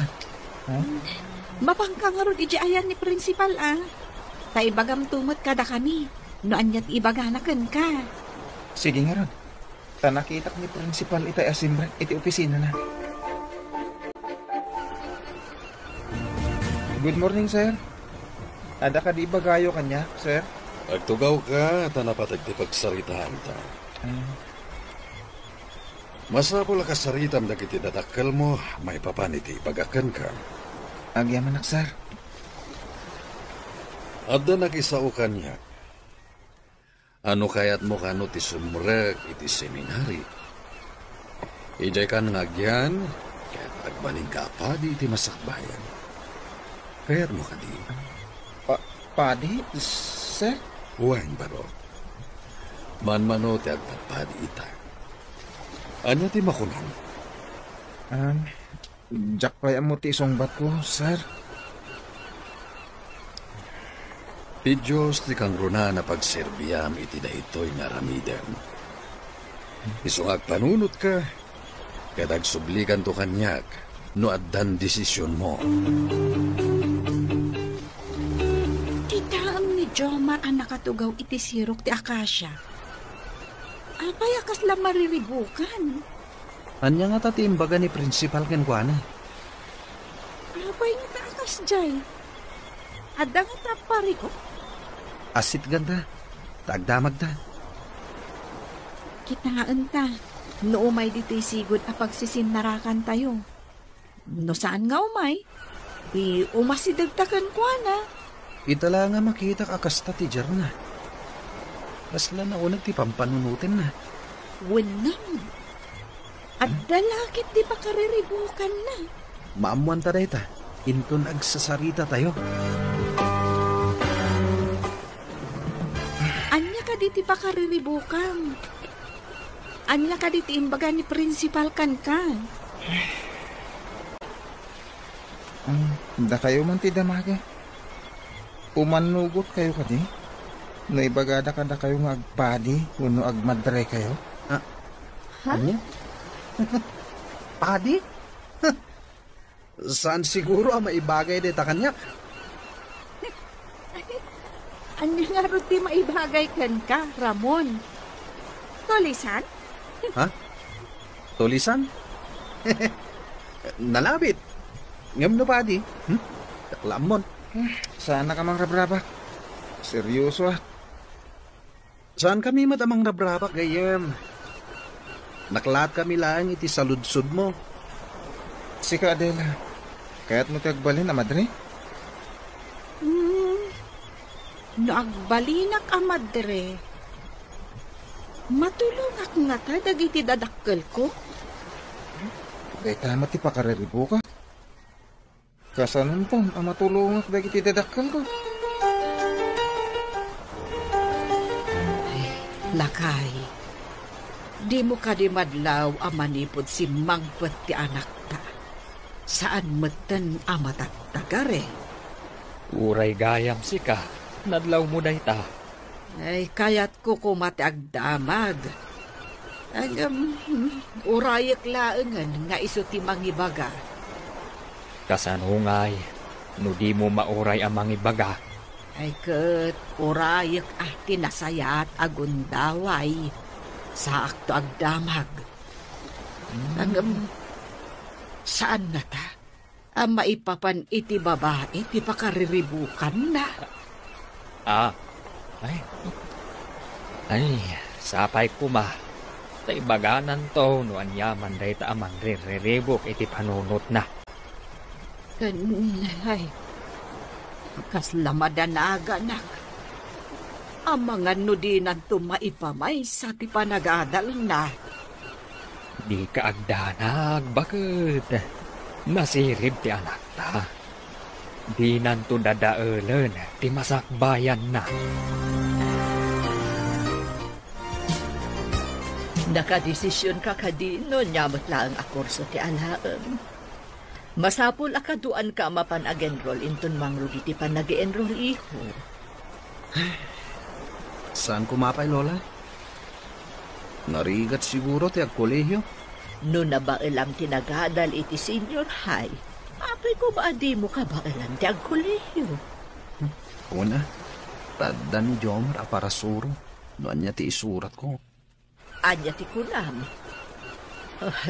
Mapangka nga ron ayan ni principal Ta ibagam tumot kada kami. No anyat ibaganakan ka. Sige nga ron. Ta nakita ni principal itay asimbre iti opisina na. Good morning, sir. Ada ka di bagayo kanya, sir? Agtugaw ka at napat agtipagsaritaan ta. Masapul ka saritam na kitidadakal mo, may papaniti pagakan ka. Agyaman nak, sir. Adda nakisaukan niya. Ano kayat mo kano ti sumrek iti seminary? Ijay ka ngagyan, kaya't agbaling ka pa di iti masakbayan. Kaya't mo ka di. Padi, sir? Huwain baro. Man-mano ti agpapadi ita. Ano ti makunan? Jak kaya mo ti isongbat ko, sir. Ti Diyos ti kang runa na pagserbiyam iti na ito'y naramiden. Isungag panunot ka, kadag subligan to kanyak, no addan desisyon mo. Titaam ni Jomar ang nakatugaw iti sirok ti Akasya. Apay akas lang mariribukan. Anya nga ta ti imbaga ni principal ken kuana. Apay nga ta akas jay. Adda nga ta pari ko. Asit ganda. Tagdamag ta. Kitaan ta. No umay dito'y sigod a pagsisinarakan tayo. No saan nga umay? Di umasidagtakan ko na. Itala nga makita kakasta ti Jarna. Kasla na unag ti pampanunutin na. Wenang. At dalakit di pa kariribukan na. Maamuan ta dayta. Inton agsasarita tayo. Anya ka diti pa kariribukan. Anya ka diti imbaga ni principal kan. Da kayo man ti damaga. Umanugot kayo ka di. No ibagada ka da kayo nga agpadi, uno agmadre kayo. Ha? Anya? Padi? Saan siguro ang maibagay dito kanyak? Anya nga ruti maibagay ka, Ramon? Tulisan? Ha? Tulisan? Nalabit. Ngam no padi? Taklamon. Sana ka mang rabraba. Seryoso ah. Saan kami matamang nabrabak gayem? Naklat kami lang iti saludsod mo. Sika Adela. Kaya't mo tagbalin na madre? No agbalinak amadre. Matulong ak nga ta dagiti dadakkel ko. Kaya tama ti pakariribo ka. Kasanon po, ang matulong ak dagiti dadakkel ko. Lakay, di mo ka di madlaw amanipod si mangpet ti anak ta. Saan meten amatat tagare? Uray gayam si ka, nadlaw mo day ta. Ay, kayat ko kumati agdamag. Urayak laengan nga iso ti mangibaga. Kasanungay, no di mo mauray ang mangibaga. Ay ket, urayak tinasayat agundaway. Sa akto agdamag. Saan na ta? Ang maipapan iti babae, ti pakariribukan na. Ay, sapay kuma. Ta ibaganan to, no anyaman day ta amang riribok iti panunot na. Ay, kaslamadaga nak. Ang mga nudinan to maipamay sa ti panagadal na. Di ka agdanag, bakit? Nasirib ti anak ta. Di nanto dadaelen, ti masakbayan na. Nakadesisyon ka kadino, nyamot lang akurso ti alaem. Masapul akaduan ka mapan ag-enroll inton mangrugi ti pan nag-enroll iho. Saan kumapay, Lola? Narigat siguro ti agkolehyo? No nabailam ti nagadal iti senior high, apay ko ba di mo ka bailam ti agkolehyo? Una, tadda ni Jomar aparasuro. Noan niya ti isurat ko. Anya ti kunam.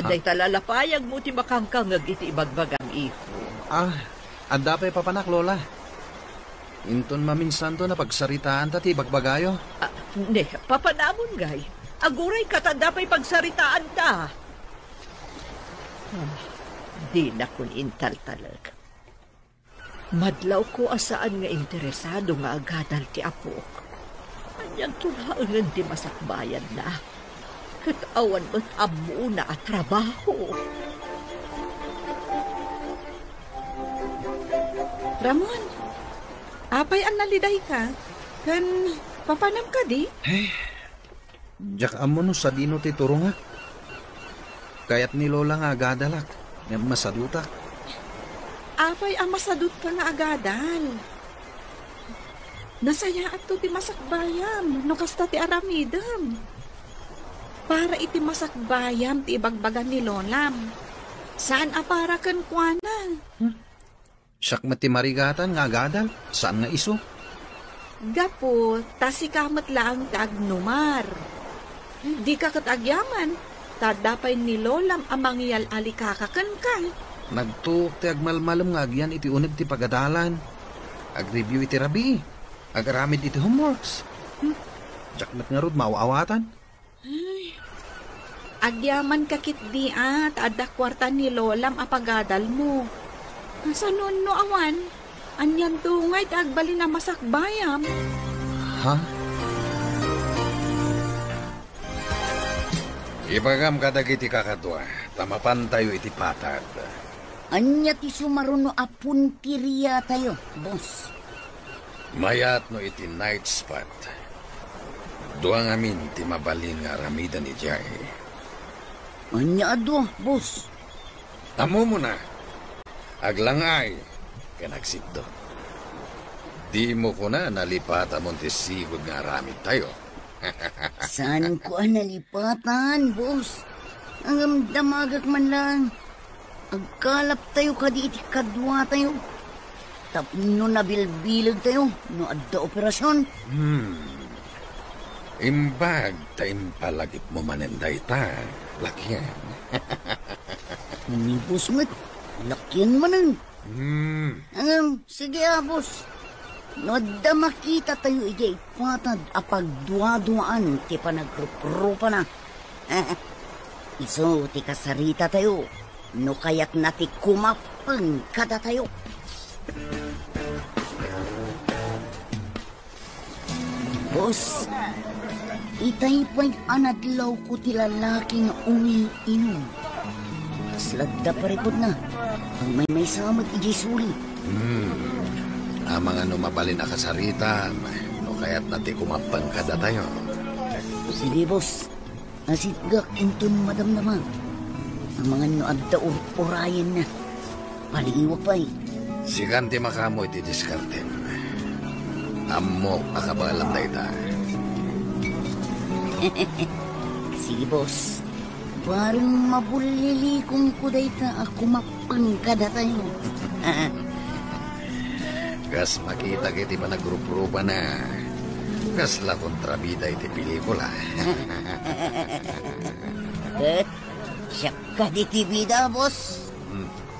Day talalapayag mo ti makangkangag iti ibagbagang iho. Adda pa'y papanak, Lola. Inton maminsan to na pagsaritaan ta ti bagbagayo. Ne, papanamon gay. Aguray katanda pa'y pagsaritaan ta. Di na kun intal talag. Madlaw ko asaan nga interesado nga agadal ti apok. Anyang tulaangan di masakbayan na. Katawan mo't amo na at trabaho. Ramon, apay ang naliday ka? Kan papanam ka di? Jak amo no sa dino ti turo nga. Kayat ni Lola nga agadalak. Nga masadutak. Apay ang masadut ka nga agadal. Nasaya ato ti masakbayam, no kasta ti aramidam. Para iti masakbayam ti ibagbagan ni Lolam. Saan apara kan kuana? Siyak mati marigatan nga agadal. Saan nga iso? Gapo, tasikamat lang kagnumar. Di ka katagyaman, tadapay ni Lolam amang iyal alikakakan ka. Nagtuok ti agmalmalom nga agyan iti uneg ti pagadalan. Ag-review iti rabi. Agaramid iti homeworks. Jakmat nga rod mauawatan. Agyaman kakit di at ada kwarta ni Lolam apagadal mo. Sa nun no awan, anyan tungay tagbali na masakbayam. Ha? Ibagam kadag iti kakadwa, tamapan tayo iti patad. Anya ti sumaruno apun kiriya tayo, boss. Mayat no iti night spot. Duang amin ti mabalin nga aramida ni Jai. Anya ado, boss. Amo mo na. Aglangay, kanagsito. Di mo ko na nalipata mo ti sigod nga aramid tayo. Saan ko nalipatan, boss? Ang damagak man lang. Agkalap tayo kadi iti kadwa tayo. Tapno na bilbilag tayo no adda operasyon. Imbag ta impalagip mo manenday ta. Lakyan. Ni boss mo't, lakyan manan. Sige boss. No adda makita tayo iti ipatad apag duwa-duwaan ti panagrup-rupa na. Iso ti kasarita tayo. No kaya't nati kumapang kada tayo. Boss, itay pa'y anadlaw ko ti lalaki nga umiinom. Slagda parikod na. Ang may samad ijisuli. Amang ano mabalin na kasarita, no kaya't nati kumapang kada tayo. Sige, boss. Asit gak intun madamdaman. Ang mga no adda urayan na. Paliwag pa'y. Sigan ti makamo iti diskarten. Ammo akabalam na ita. Sige, boss. Parang mabulilikong ko dayta ako mapangkada tayo. Gas makita kiti managrup-rupa na. Gas la kontrabida iti pelikula. Siya ka di ti bida, boss.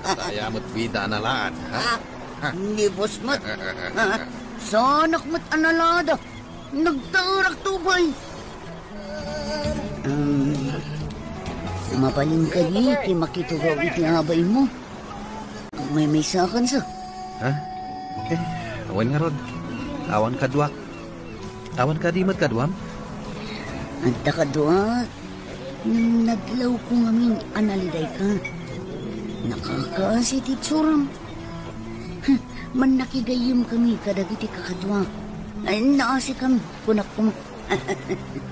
Tataya mo't bida na laan. Hindi, boss, mat. Sanak mat analada. Nagtarak tubay. Mapaling ka di, ti makitugaw iti abay mo. May sakan sa. Ha? Awan nga rod. Awan kadwak. Awan ka di kadwam? Anta kadwak. Nang naglaw ko ngamin analiday ka. Nakakaasi ti tsuram. Man nakigayim kami kadagiti kakadwak. Ay naasi kami kunak ko.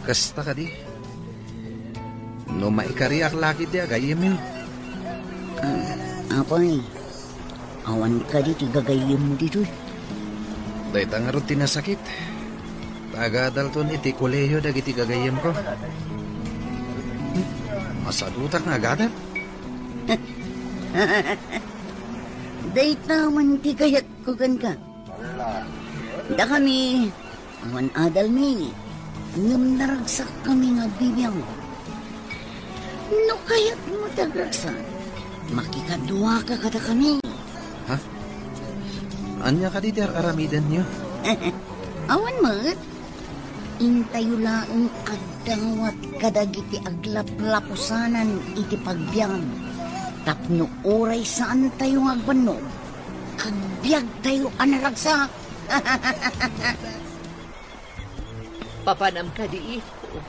Kasta ka di. No maikariak laki di agayim yun. Apay, awan ka di tigagayim mo dito. Dahil nga rin tinasakit. Tagadal to iti koleyo dagiti gagayim ko. Masadutak nga agadal. Dahil naman ti kayat ko kan ka. Da kami, awan adal mi, ngam naragsak kami nga bibiyang. No kayat mo tagragsak, makikadwa ka kada kami. Ha? Anya ka diti aramidan niyo? Awan mat. Intayo laang agdawat kadagiti aglaplapusanan iti pagbiyan. Tapno oray saan tayo agbanog. Agbiag tayo anaragsak. Papanam ka di ito.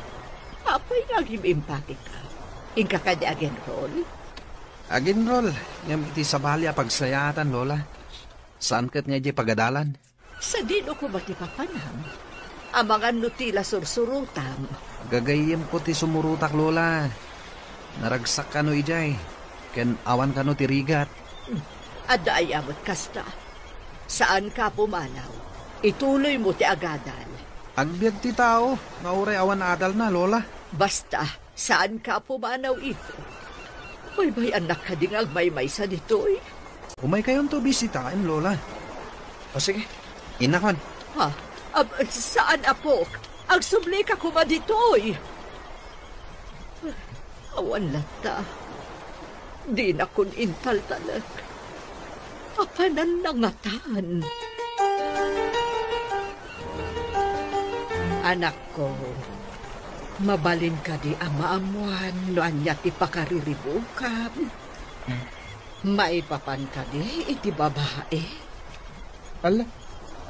Apay naging empati ka. Inka ka di again roll. Agin rol, ngam iti sabalya pagsayatan, Lola. Saan kat nga di pagadalan? Sa dino ko mati papanam. Ang mga nutila sursurutam. Gagayim ko ti sumurutak, Lola. Naragsak ka no ijay. Ken awan ka no ti rigat. Ada ay amot kasta. Saan ka pumanaw? Ituloy mo ti agadal. Agbiag ti tao, nauray awan adal na, Lola. Basta, saan ka pumanaw ito? May anak ka ding agmay-may sa dito'y. Umay kayon to bisitahin, Lola. O sige, inakon. Ha? Saan, apo? Agsubli ka kuma dito'y. Awan lata. Di na kun intal talag. Apanan nangatan. Anak ko, mabalin ka di amaamuan no anya ti pakariribukam. Maipapan ka di iti babae. Ala,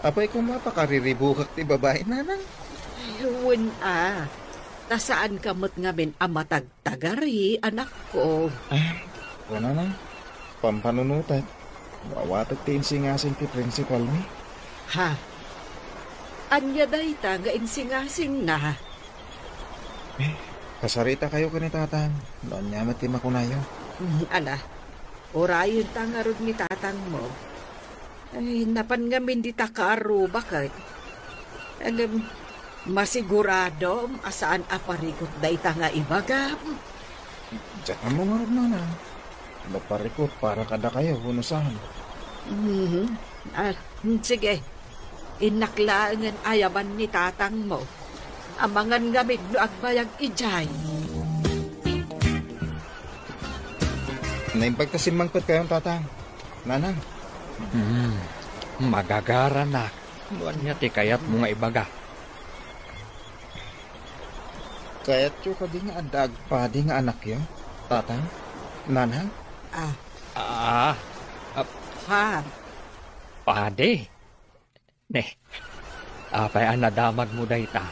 apay ko mapakariribukak ti babae, nanang? Ayun tasaan kamot ngamin amatagtagari, anak ko. Wala na. Pampanunutat. Wawatag ti insingasing ti principal mi. Ha? Anya day ta nga insingasing na. Kasarita kayo ka ni tatang. Doon niya mati makunayo. Ana, orayon ta nga rod ni tatang mo. Ay, napan nga min di ta kaaro, bakit? Masigurado asaan aparikot day ta nga ibagam. Diyan mo nga rod na na. Naparikot para kada kayo, hunusahan. Sige, inaklaan ayaban ni tatang mo. Amangan gamit no agbayag ijay. Naimpagkasimangkot kayong tatang. Nanang. Magagara na. Luan niya ti kayat mo nga ibaga. Kaya't yung ka di nga adag pa di nga anak yun. Tatang. Nanang. Ha? Pade. Ne. Apay ang nadamag mo day ta.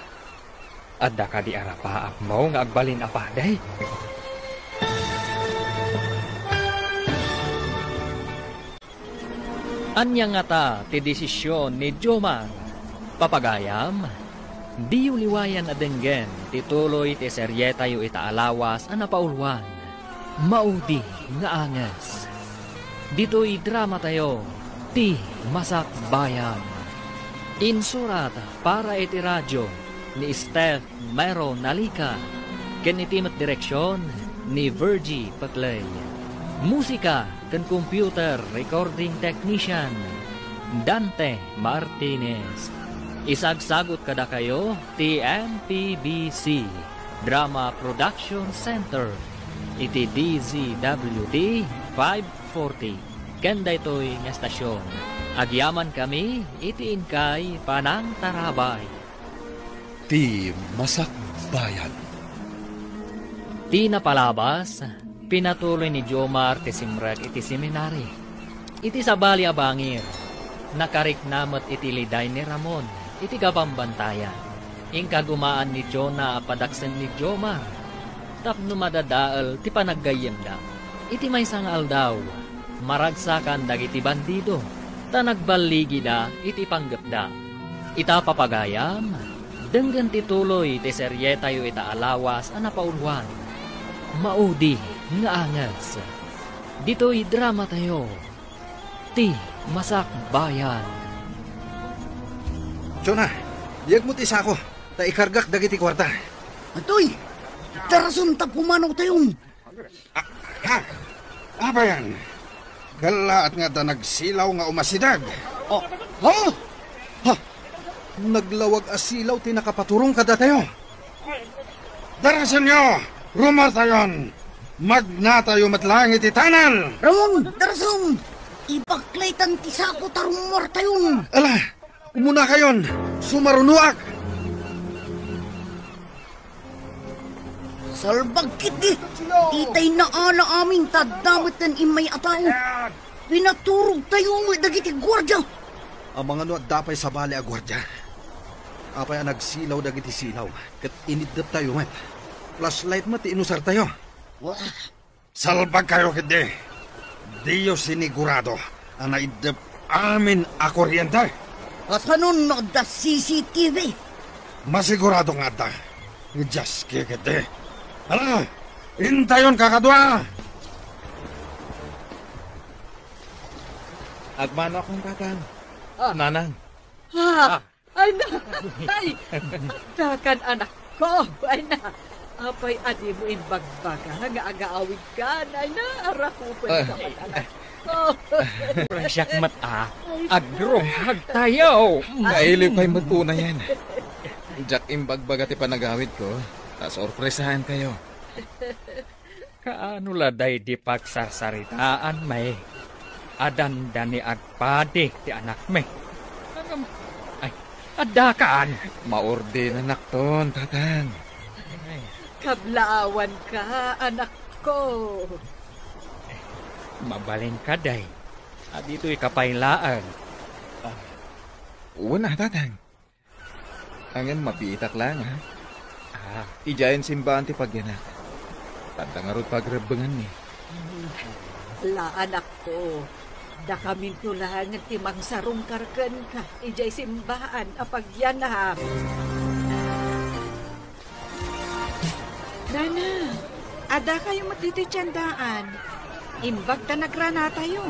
Adda ka di arapaap mo nga agbalin apaday. Anya nga ta ti desisyon ni Jomar. Papagayam, di uliwayan adenggen tituloy ti serye tayo itaalawas ang napaulwan. Maudi nga anges. Dito'y drama tayo, ti Masak Bayan. Insurat para iti radyo ni Steph Mero Nalika. Kenitimat direksyon ni Virgie Patlay. Musika ken computer recording technician Dante Martinez. Isagsagot kada kayo ti MPBC Drama Production Center iti DZWD 540 kenda ito'y nga stasyon. Agyaman kami iti inkay Panang Tarabay. Ti Masak Bayan. Ti napalabas, pinatuloy ni Jomar ti simrek iti seminary. Iti sabali abangir, nakariknamat iti liday ni Ramon, iti gabambantayan. Ingkagumaan ni Jonah apadaksen ni Jomar. Tapno madadaal ti panaggayem da. Iti may sangal daw, maragsakan dagiti bandido, ta nagbaligi da iti panggap da. Ita papagayam, denggan tituloy ti serye tayo itaalawas ang napaulwan. Maudi nga angas. Dito'y drama tayo, ti Masak Bayan. Jonah, diag mo ti sako, ta ikargak dagiti kwarta. Atoy, tarasun ta pumanaw tayong. Apa yan? Galaat nga ta nagsilaw nga umasidag. Naglawag asilaw ti nakapaturong kada tayo. Darasan nyo! Rumar tayon! Magna tayo matlangit itanan! Ramon, tarasun! Ibaklaitan ti sako tarong mortayon. Ala, umuna kayon. Sumarunuak. Salbagkit di. Itay na ala aming tadamot ng imay ataw. Pinaturog tayo mo dagiti gwardya. Ang mga nuat dapay sa bali a gwardya. Apay ang nagsilaw dagiti silaw. Kat inidap tayo met. Flashlight mo ti inusar tayo. Salbag kayo kiti. Diyo sinigurado ang naidap amin a kuryente. Kasanon na da CCTV. Masigurado nga ta. Just kikiti. Hala, intayon kakadwa. Agmano akong tatang. Nanang. Ay na! Ay! Takan anak ko! Ay na! Apay adi mo imbagbaga nga agaawid ka. Ay na! Arakupan ka man anak ko. Rasyak mata. Agrong tayo. Nailip kay matuna yan. Jack imbagbaga ti panagawid ko. Sorpresahan kayo. Kaano laday di pagsasaritaan may adandani agpadi ti anak may. Ay, adakaan. Maorde na nakton, tatang. Kablaawan ka, anak ko. Mabalin ka day. At dito'y kapailaan. Una, tatang. Angin mapiitak lang, ha? Ijayan simbahan ti pagyanak. Tantangarot pagrebengan ni. La, anak ko. Da kaming tulangan ti mangsarong karken ka. Ijay simbahan apagyanam. Nana, ada kayo matititsandaan. Imbag ta nagrana tayo.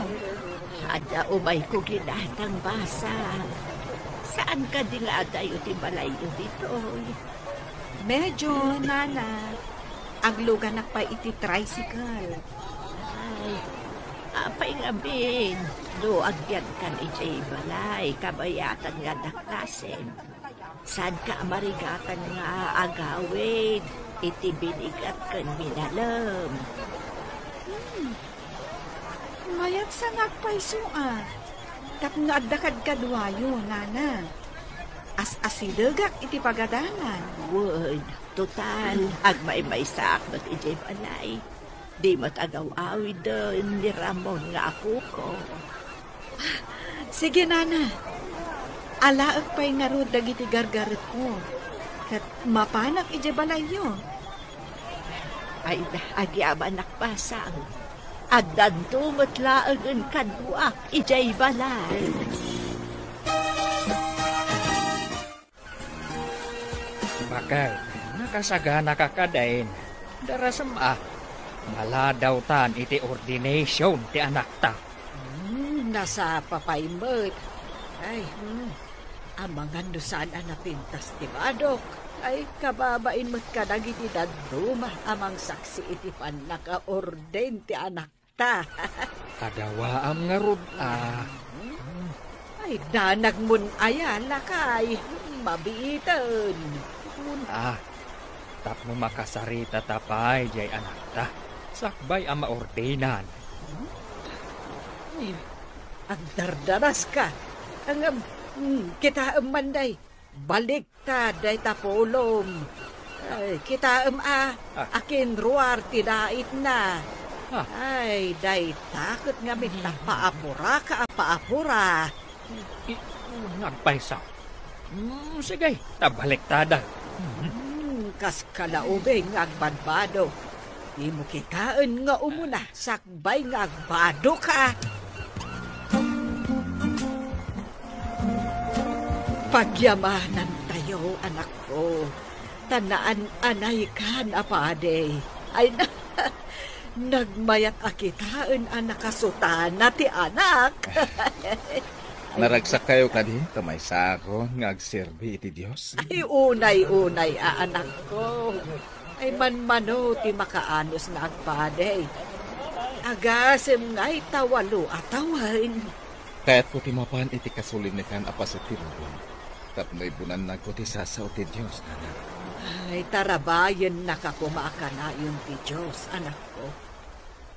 Ada umay ko ginatang basa. Saan ka di nga tayo ti balayo dito? Medyo, Nana. Ang luganak pa iti tricycle. Ay, apay nga bin. Do agyan kan ijay balay. Kabayatan nga daklasen. Saan ka marigatan nga agawid? Iti binigat kan minalam. Mayat sa nagpaisuan. Kat nga adakad kadwayo, Nana. As-asidagak iti pagadalan. Wood, total. Agmay-may sakot ijay balay. Di matagaw-awid doon ni Ramon nga ako ko. Sige, Nana. Alaag pa'y narod dagiti gargaret ko. Kat mapanak ijay balay yun. Ay, agyaman nakpasang. Agdantumot laagan kadwa ijay balay. Bakal, nakasagana ka kadain. Darasam maladaw tan iti ordination ti anak ta. Nasa papaymot. Ay, amangan dosan anapintas ti badok. Ay, kababain mo't kadag iti daduma amang saksi iti panaka-orden ti anak ta. Kadawaam nga rod Ay, danag mun ayala kay mabiitan. Tapno makasarita tapay jay anak ta. Sakbay ang maordenan. Ay, ang dardaras ka. Ang kita manday. Balik ta day tapolom. Ay, kita akin ruar tidait na. Ay, day takot nga mitang paapura ka paapura. Nagpaysa. Sige, tabalik tada. Kas kalaubay nga agbadbado. Di mo kitaan nga umuna, sakbay nga agbado ka. Pagyamanan tayo, anak ko. Tanaan anay kan apade. Ay na, nagmayat akitaan anak kasutana ti anak. Naragsak kayo kadi, kamay sako, ngagserbi iti Diyos. Ay unay-unay anak ko. Ay manmano ti makaanos na agpade. Agasem nga'y tawalo atawain. Kaya't ko timapan iti kasulinikan apa sa tirubon. Tapno'y bunan na ko ti sasaw ti Diyos, anak. Ay tarabayan nakakumaka na yung ti Diyos, anak ko.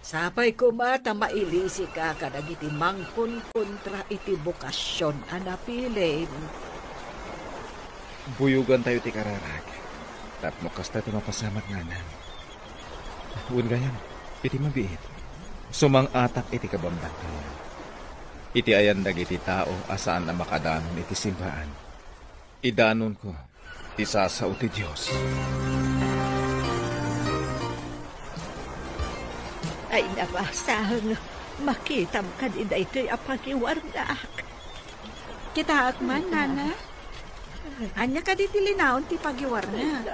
Sapay ko mata mailisi ka kadag iti mangkon kontra iti bukasyon anapilin. Buyugan tayo ti kararag. Tapno kasta ito mapasamat nga nan. Huwag ganyan, iti mabiit. Sumang atak iti kabambat tayo. Iti ayandag iti tao asaan na makadanon iti simbahan. Idanon ko, isasao ti Diyos. Ay nabasang makitam ka din na ito'y apagiwarnak. Kita akman, nana. Anya ka di tilinaon ti pagiwarna.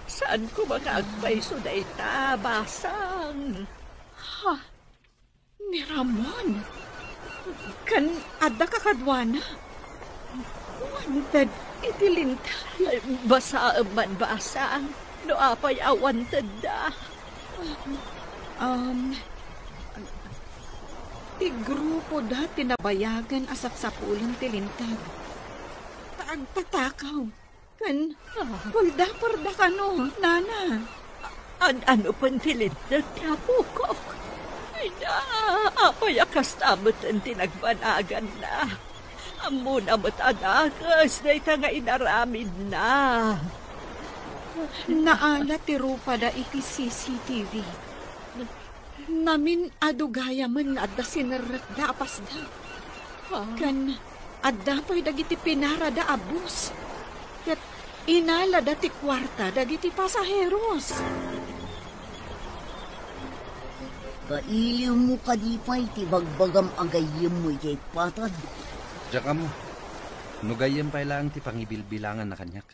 Saan ko mag-agpaiso na ita, basang? Ha? Ni Ramon? Kan adda ka kadwana? Wanted Itilintal, basa man basang, no apay awanted da. Ti grupo da tinabayagan asapsapulan ti lintag. Taagpatakaw. Kan, pulda-purda ka no, nana. Ano pang tilintag niya ko? Ay na, apay akastamot ang tinagbanagan na. Amo na matadagas na ita nga inaramid na. Naala ti rupa da iti CCTV. Namin adugaya man na adda sinarat da apas da. Kan adda pa'y dagiti pinara da abus. Kat inala da ti kwarta dagiti pasaheros. Kailiw mo kadipay ti bagbagam agayim mo iti patad. Diyan ka mo. Nugayem pa lang ti pangibilbilangan na kanyak.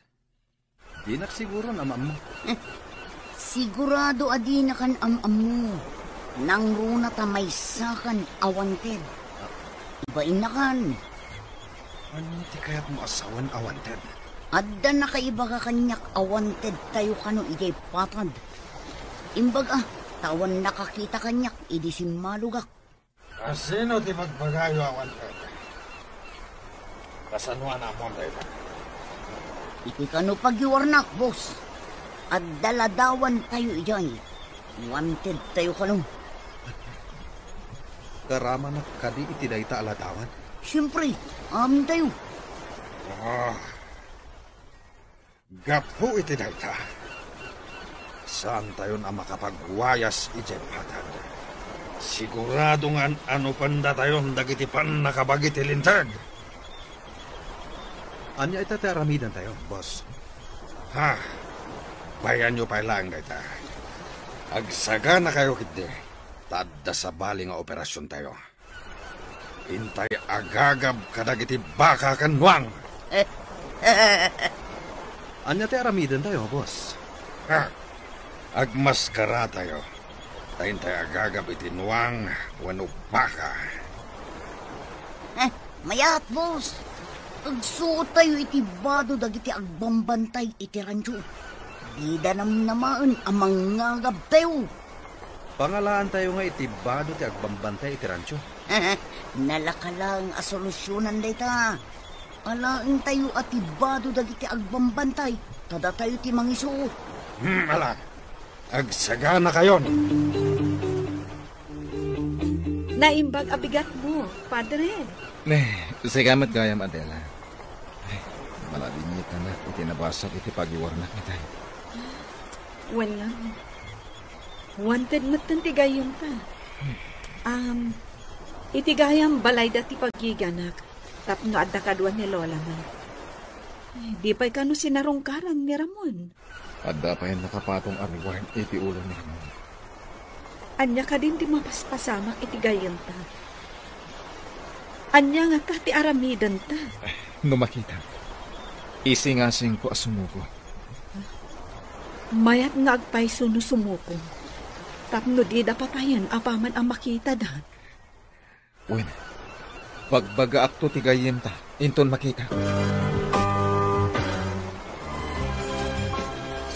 Di siguro na amam mo. Sigurado adi na kan amam mo. Nang runa ta may sakan awanted. Ibain na kan. Ano ti kaya't mo asawan awanted? Adda na kaiba ka kanyak awanted tayo kano iti patad. Imbaga, tawan nakakita kanyak idi simmalugak. Sino ti magbagayo awanted? Kasanuan na mo tayo. Iti kano pagiwarnak, boss. At daladawan tayo iyan. Wanted tayo kano. Karama na kadi iti dayta aladawan. Siyempre, amin tayo. Gapo iti dayta. Saan tayo na makapagwayas ijepatan? Sigurado nga ano panda tayo dagiti pan nakabagiti lintag. Anya ita aramidan tayo, boss. Ha? Bayan nyo pa lang dayta. Agsaga na kayo kiti. Tadda sa bali nga operasyon tayo. Intay agagab kadagiti baka kanwang. Anya aramidan tayo, boss. Ha? Agmaskara tayo. Intay agagab iti nuwang wano baka. Mayat, boss. Agsuot tayo iti bado dagiti agbambantay iti rancho. Di danam namaan amang ngagab tayo. Pangalaan tayo nga iti bado ti agbambantay iti rancho. Nalakalang asolusyonan dayta. Alaan tayo at ibado dagiti agbambantay. Tada tayo ti mangisuot. Ala. Agsaga na kayon. Naimbag abigat mo, padre. Sigamat gayam Adela. Maladingit na iti nabasag iti pagiwarnak ni tayo. Wala. Wanted matan ti gayam pa. Itigayam balay dati pagiganak. Tapno adda kaduan ni Lola man. Di pa'y kano sinarongkaran ni Ramon. Adda pa yan nakapatong ariwan iti ulo ni Ramon. Anya ka din di mapaspasamak itigayam ta. Anya nga ti aramidan ta. No makita. Isingasing ko asumuko. Mayat nga agpay sumuko. Tapno di dapatayan apaman ang makita da. Wen, pagbaga akto ti gayem ta, inton makita.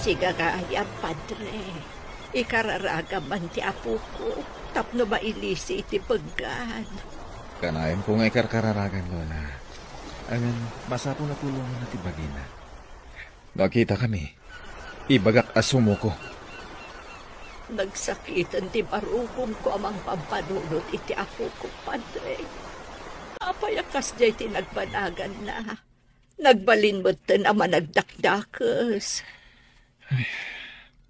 Siga ka ayam, padre. Ikararagaman ti apo ko. Tapno mailisi iti paggan. Kanayan ko nga ikarkararagan, Lola. Amin, basa po natulungan na ti bagina. Nakita kami. Ibagak asumo ko. Nagsakitan ti marugom ko amang pampanunod iti ako ko, Padre. Apayakas jay tinagbanagan na. Nagbalin mo ten ama nagdakdakas.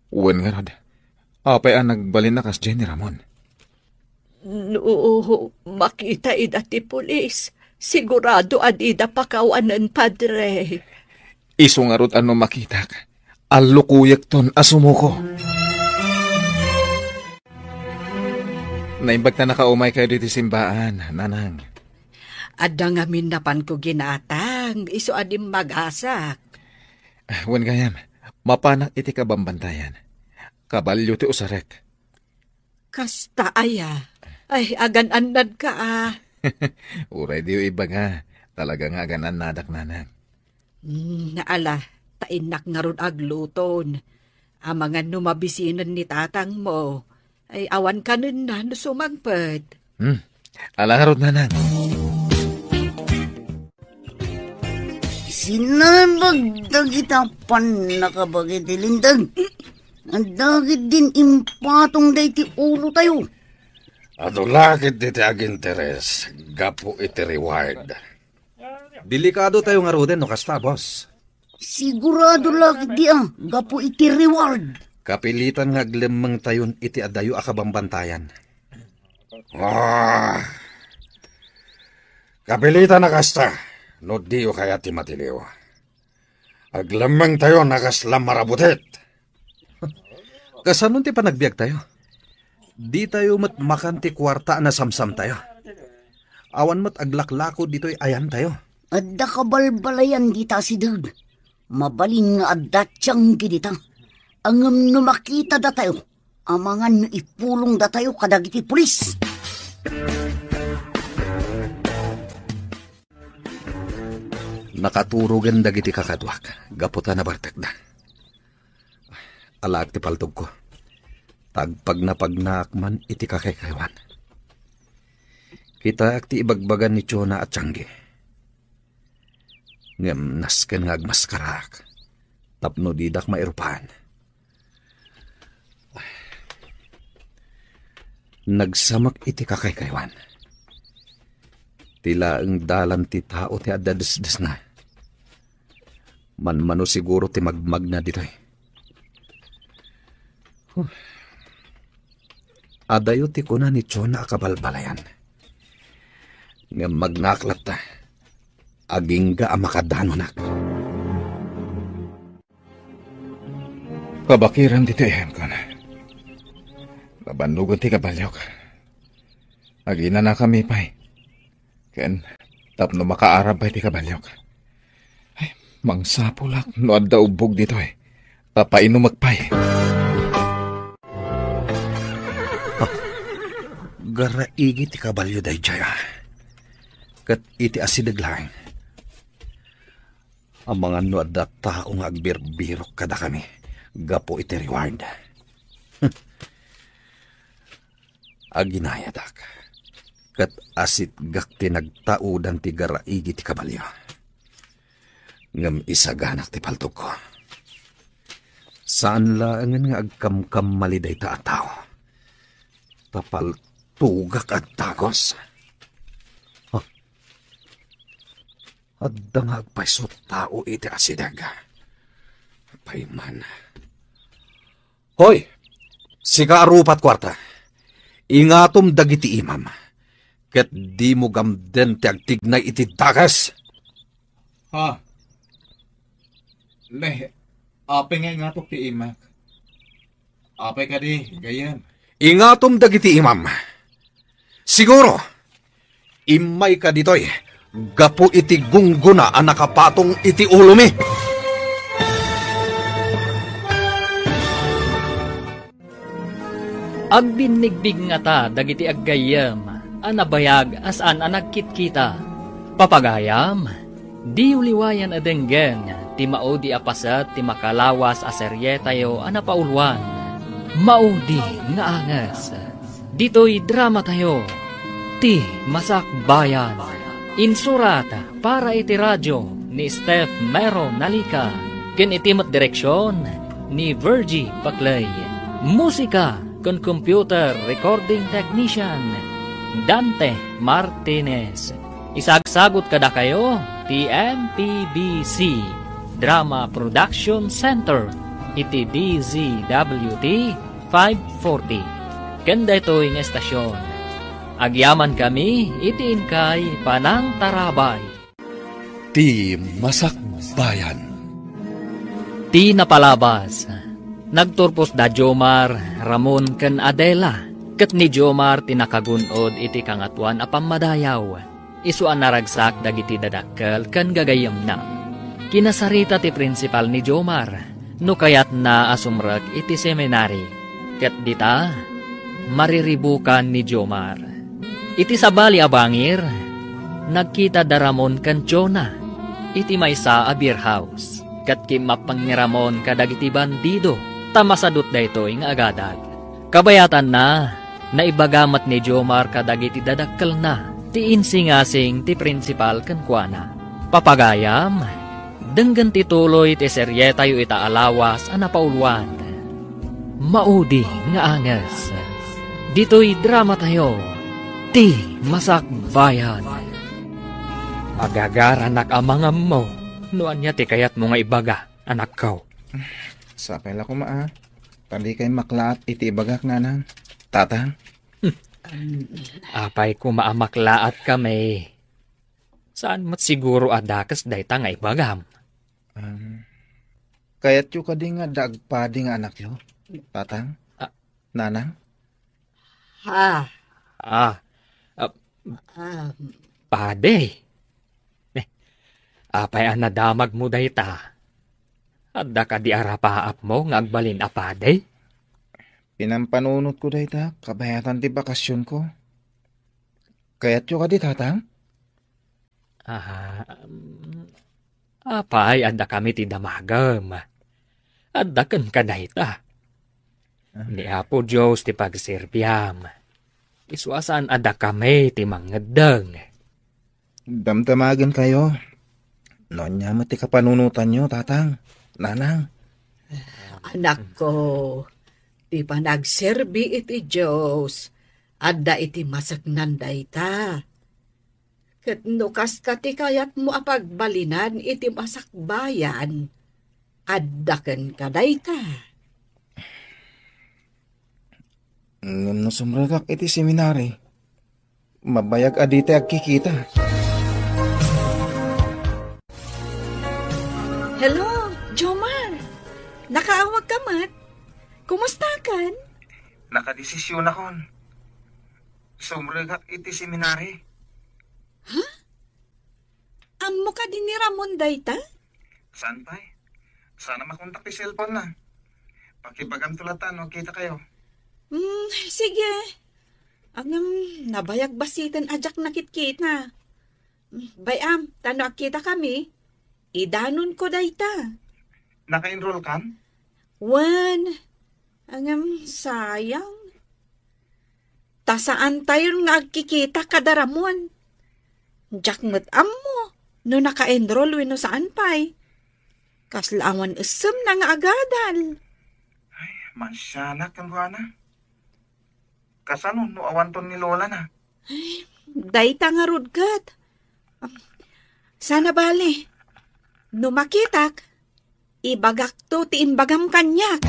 Uwan nga rod. Apay ang nagbalin na kas Jenny Ramon. No, makita ida ti pulis. Sigurado adida pakawanan, Padre. Iso nga rod ano makita ka. Alukuyak ton asumuko. Naimbag na nakaumay kayo dito simbaan, nanang. Adda nga minapan ko ginatang. Iso adim magasak. Wan gayam, mapanak iti kabambantayan. Kabalyo ti usarek. Kasta aya. Ay, agan-anad ka Uray diyo iba nga. Talaga nga aganan nadak nanang. Naala, tainak nga ron agluton. Ang mga numabisinan ni tatang mo, ay awan ka nun na sumagpad. Ala nga ron nanang. Sinabagdag itapan nakabagay ti lindang. Ang dagit din impatong day ti ulo tayo. Ato lakit iti aginteres, gapo iti reward. Delikado tayo nga roden no kasta, boss. Sigurado lakit di gapo iti reward. Kapilitan nga aglemang tayon iti adayo akabambantayan. Kapilitan na kasta, no diyo kaya ti matiliw. Aglamang tayo nakaslam marabutit. Kasanon ti panagbiag tayo? Di tayo makanti kwarta na samsam tayo. Awan mat aglaklako dito'y ayan tayo. Adda kabalbalayan dita si Dug. Mabalin nga adda tiyang ginita. Angam no makita da tayo. Amangan no ipulong da tayo kadagiti pulis. Nakaturugan dagiti kakadwak. Gaputan na bartek da. Alaak ti paltog ko. Tagpag na pagnakman iti kakaykayawan. Kita ak ti ibagbagan ni Chona at Tiangge. Ngem nasken nga agmaskarak. Tapno didak mairupahan. Nagsamak iti kakaykayawan. Tila ang dalan ti tao ti adadesdes na. Manmano siguro ti magmag na dito'y. Adayo ti kuna ni Chona akabalbalayan. Nga magnaklat ta. Aging ga amakadano nak. Kabakiran dito ihem ko na. Nabanlugan ti kabalyok. Agina na kami pa'y. Ken, tapno makaarab pa'y ti kabalyok. Ay, mangsapulak no adda ubog dito eh. Tapaino magpay. Garaigi ti kabalyo day jaya. Kat iti asidaglaing. Ang mga no adda taong agbirbirok kada kami. Gapo iti reward. Aginayadak. Kat asit gakti nagtaudan ti garaigi ti kabalyo. Ngam isaganak ti paltog ko. Saan laangan nga agkamkam maliday ta ataw. Tapal tugak at tagos. Adda nga agpaiso tao iti asidaga. Payman. Hoy! Sika arupat kwarta. Ingatom dagiti imam. Ket di mo gamden ti agtignay iti dagas. Ha? Leh, apay nga ingatok ti imak. Apay ka di, gayam. Ingatom dagiti imam. Siguro, imay ka ditoy, gapo iti gungguna ang nakapatong iti ulumi. Agbinigbig nga ta dagiti aggayam, anabayag asan anagkitkita. Papagayam, di uliwayan adenggen, ti maudi apasat ti makalawas aserye tayo anapaulwan. Maudi nga angas. Dito'y drama tayo. Ti Masak Bayan. Insurat para iti radyo ni Steph Mero Nalika. Ken itimat direksyon ni Virgie Paclay. Musika ken computer recording technician Dante Martinez. Isagsagot kada kayo ti MPBC Drama Production Center iti DZWT 540. Kenda ito'y nga estasyon. Agyaman kami iti inkay Panang Tarabay. Ti Masakbayan. Ti napalabas. Nagturpos da Jomar, Ramon ken Adela. Ket ni Jomar tinakagunod iti kangatuan a pamadayaw. Isuan naragsak dagiti dadakkel ken gagayem na. Kinasarita ti prinsipal ni Jomar, no kayat na asumrek iti seminary. Ket dita, mariribukan ni Jomar. Iti sabali a bangir, nagkita da Ramon ken Jonah, iti maysa a beer house. Ket kimapang ni Ramon kadagiti bandido, tamasadot da ito ing agadal. Kabayatan na, naibagamat ni Jomar kadagiti dadakkel na, ti insingasing ti prinsipal ken kuana. Papagayam, denggan ti tuloy ti serye tayo ita alawas a napauluan. Maudi nga anges. Dito'y drama tayo, ti Masakbayan. Agagaranak amangam mo, noan niya ti kayat mo nga ibaga, anak ko. Sapay la ko maa. Tadi kay maklaat iti ibagak na nang. Tatang? Apay ko maamaklaat kami. Saan mat siguro adakas dayta nga ibagam? Kayat yu ka di nga dagpadi nga anak yo. Tatang? Nanang? Pade. Apay ang nadamag mo dayta. Adda ka di arapaap mo nga agbalin apade? Pinampanunot ko dayta, kabayatan ti bakasyon ko. Kayat yu ka di, tatang? Apay, adda kami ti damagam. Adda kan ka dayta. Ni Apo Diyos ti pagserbyam. Iswasan adda kami ti mangedeng. Damtamagan kayo. Noon niya mati kapanunutan nyo, tatang. Nanang. Anak ko, ti panagserbi iti Diyos, adda iti masaknan dayta. Ket nukas ka ti kayat mo apagbalinan iti masakbayan, adda ken ka dayta. Ngam no sumragak iti seminary, mabayag adite agkikita. Hello, Jomar. Nakaawag ka mat? Kumusta kan? Nakadesisyon akon. Sumragak iti seminary. Amo ka din ni Ramon dayta? Saan pa'y? Sana makontak ti cellphone na. Pakibagam tulatan o kita kayo. Sige. Nabayag basitan ajak nakit-kita. Bayam, tano kita kami. Idanon ko dayta. Naka-enroll kan? Sayang. Tasaan tayo nga agkikita kada Ramon? Jakmet mo, no naka-enroll wino saan pa'y. Kaslawan isem na nga agadal. Ay, mansyanak kan buwana. Kasano no awanton ni Lola na? Ay, dayta nga rudgat. Sana bali. No makitak, ibagak to ti imbagam kanyak.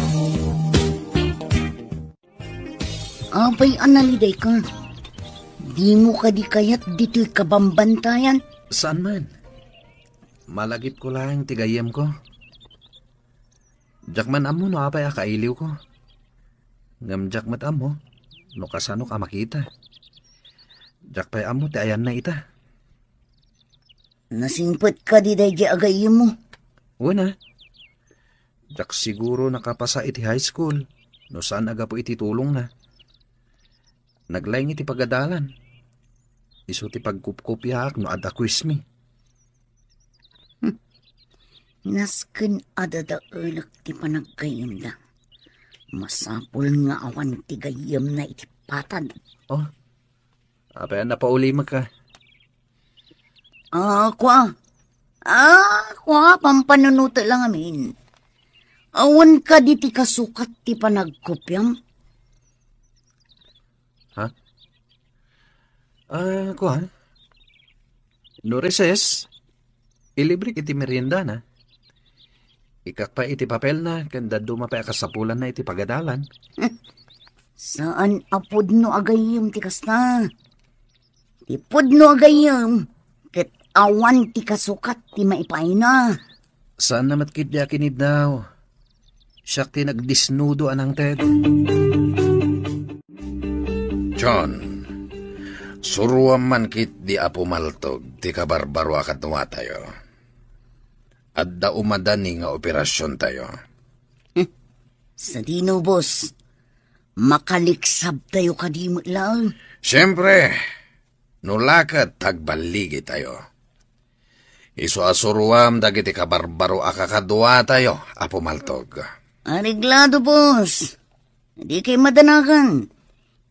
Abay, analiday ka. Di mo ka di kayat dito'y kabambantayan. Saan man? Malagip ko lang tigayam ko. Jakman amo no apay akailiw ko. Ngam jakmat amo, no kasano ka makita. Jakpay amo ti ayan na ita. Nasingpet ka di day agay mo. Una, jak siguro nakapasa iti high school, no saan aga po iti tulong na. Naglaing iti pagadalan. Iso ti pagkupkupyak no ada quiz me. Nasken adada ulak ti panagkayam da. Masapul nga awan ti gayam na iti patad. Oh, apay na pauli ka. Pampanunuto lang amin. Awan ka di ti kasukat ti panagkupyam. Ha? Kuhan? No recess, ilibre iti merienda na. Ikak pa iti papel na, kanda dumapay akasapulan na iti pagadalan. Saan apod no agayam ti kasta? Ti pudno agayam, ket awan ti kasukat ti maipay na. Saan namat kidya kinid daw? Siya ti nagdisnudo anang Ted. John, suruan man kit di apo maltog, ti kabarbaro akatwa tayo. Adda umadani nga operasyon tayo. Sa dino, boss, makaliksab tayo kadimot lang. Siyempre, nulakat tagbaligi tayo. Iso asuruam dagiti kabarbaro akakadwa tayo, apo maltog. Areglado, boss. Hindi kay madanagan.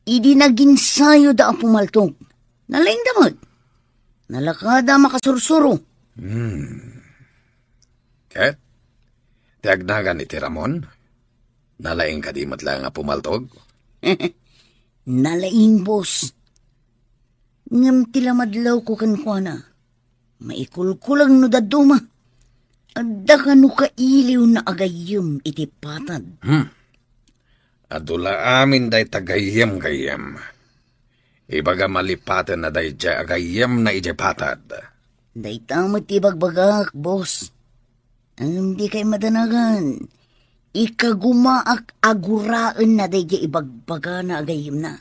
Idi naginsayo da apo maltog. Nalaing damot. Nalakada makasursuro. Ket, tiagnagan iti Ramon? Nalaing kadimot lang nga pumaltog? Nalaing, boss. Ngam tilamadlaw ko kankwana. Maikulkulang no daduma. Adda ka no kailiw na agayam iti patad. Adula amin day tagayam-gayam. Ibaga malipatan na day jay agayam na ije patad. Day tamat ibagbagak, boss. Ang di kay madanagan. Ikagumaak aguraan na day jay ibagbaga na agayam na.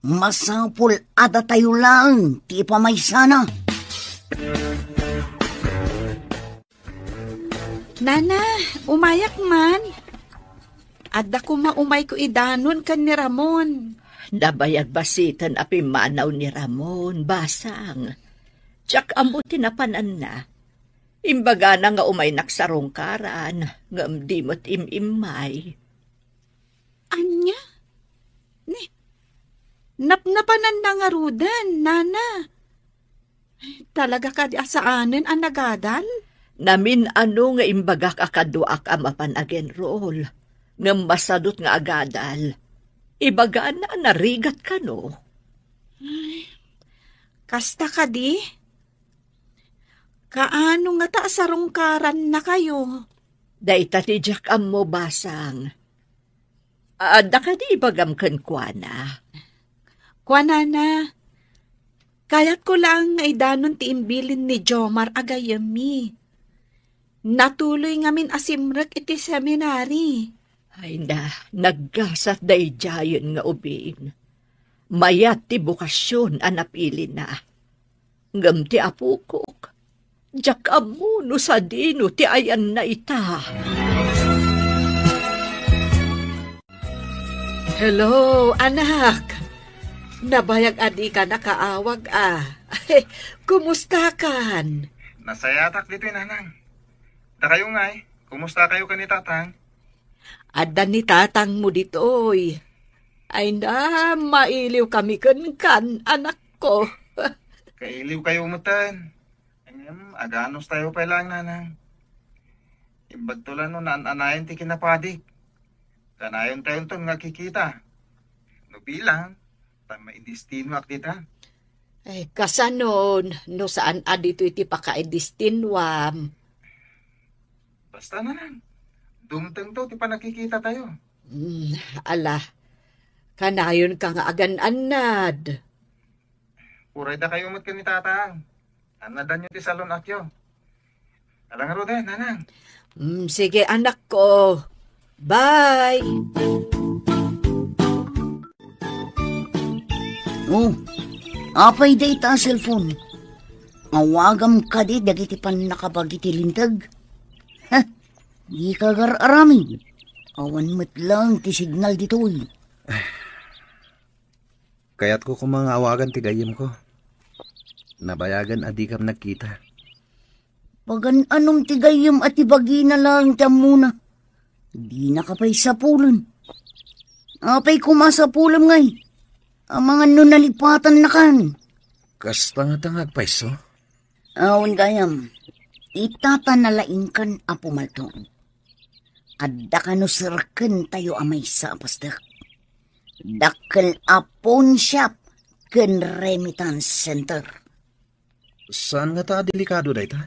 Masapul ada tayo lang, ti pamaysana. Nana, umayak man. Adda ko maumay ko idanon kan ni Ramon. Nabayag basitan api manaw ni Ramon, basang. Tsak ambuti na panan na. Imbaga na nga umay naksarongkaran, nga amdimot imimay. Anya? Ni, napnapanan na nga rudan, Nana. Talaga ka di asaanin ang nagadal? Namin ano nga imbagak akaduak amapan again roll. Nga masadot nga agadal. Ibaga na narigat ka no. Ay, kasta ka di? Kaano nga ta sarungkaran na kayo? Dayta ti Jack am mo basang. Adda ka di ibagam kan kuana. Kuana na. Kayat ko lang nga idanon ti imbilin ni Jomar agayami. Natuloy ngamin asimrek iti seminary. Ay na, naggasat day jayon nga ubin. Mayat ti bukasyon anapili na. Ngam ti apukok. Jak amuno sa dino ti ayan na ita. Hello, anak. Nabayag adi ka nakaawag Ay, kumusta kan? Nasayatak dito nanang. Da kayo nga kumusta kayo ka ni tatang? Adda ni tatang mo ditoy. Ay na, mailiw kami kan, anak ko. Kailiw kayo mutan. Aganos tayo pa lang nanang. Imbagtulan no naan-anayan ti kinapadik. Kanayon tayo ito nga kikita. No bilang, pang maidistino akita. Ay, kasanon, no saan adito iti pakaidistinwam. Basta nanang. Dumteng to, ti pa nakikita tayo. Ala, kanayon ka nga agan-anad. Puray da kayo mat ka ni tatang. Anadan nyo ti salon akyo. Alang Roden, nanang. Sige anak ko. Bye! Oh, apay day ta cellphone. Awagam ka di dagiti pan nakabagiti lintag. Ha? Di ka gar-arami. Awan mo't lang ti signal ditoy. Kaya't ko kumang-awagan ti gayem ko. Nabayagan adi kam nagkita. Pagan anong tigayam at ibagi na lang tiyam muna. Di na kapay sapulan. Apay kumasapulam ngay. Ang mga nunalipatan na kan. Kastanga-tangag paiso. Awan gayam. Itatanalain kan apo maltong. Adda ka no sirken tayo amay sa apasdak. Dakkel a pawn shop ken remittance center. Saan nga ta delikado dayta?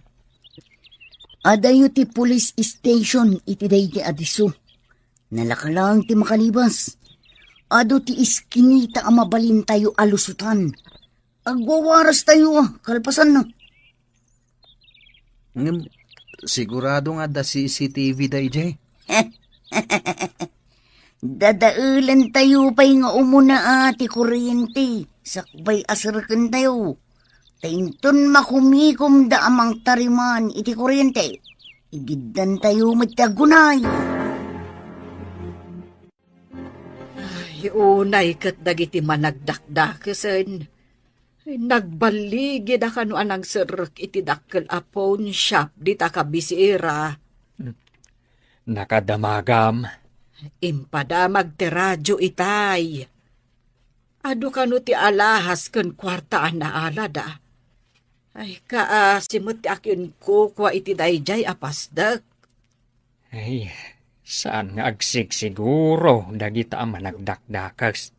Adayo ti police station iti dayti adiso. Nalakalang ti makalibas. Ado ti iskinita ang mabalin tayo alusutan. Agwawaras tayo kalpasan na. Sigurado nga da CCTV dayjay. Dadaulan tayo pa'y nga umuna ati kuryente. Sakbay asarakan tayo. Tainton makumikom da amang tariman iti kuryente. Igiddan tayo magtagunay. Ay, unay kat dagiti managdakdakasan. Nagbaligid ka no anang sirk iti dakkel a pawn shop di ta kabisira. Nakadamagam. Impadamag ti radyo itay. Ado ka no ti alahas ken kwartaan na alada. Ay simot ti akin ko kwa iti dayjay apasdak. Ay, saan nga agsigsiguro dagita ang managdakdakas.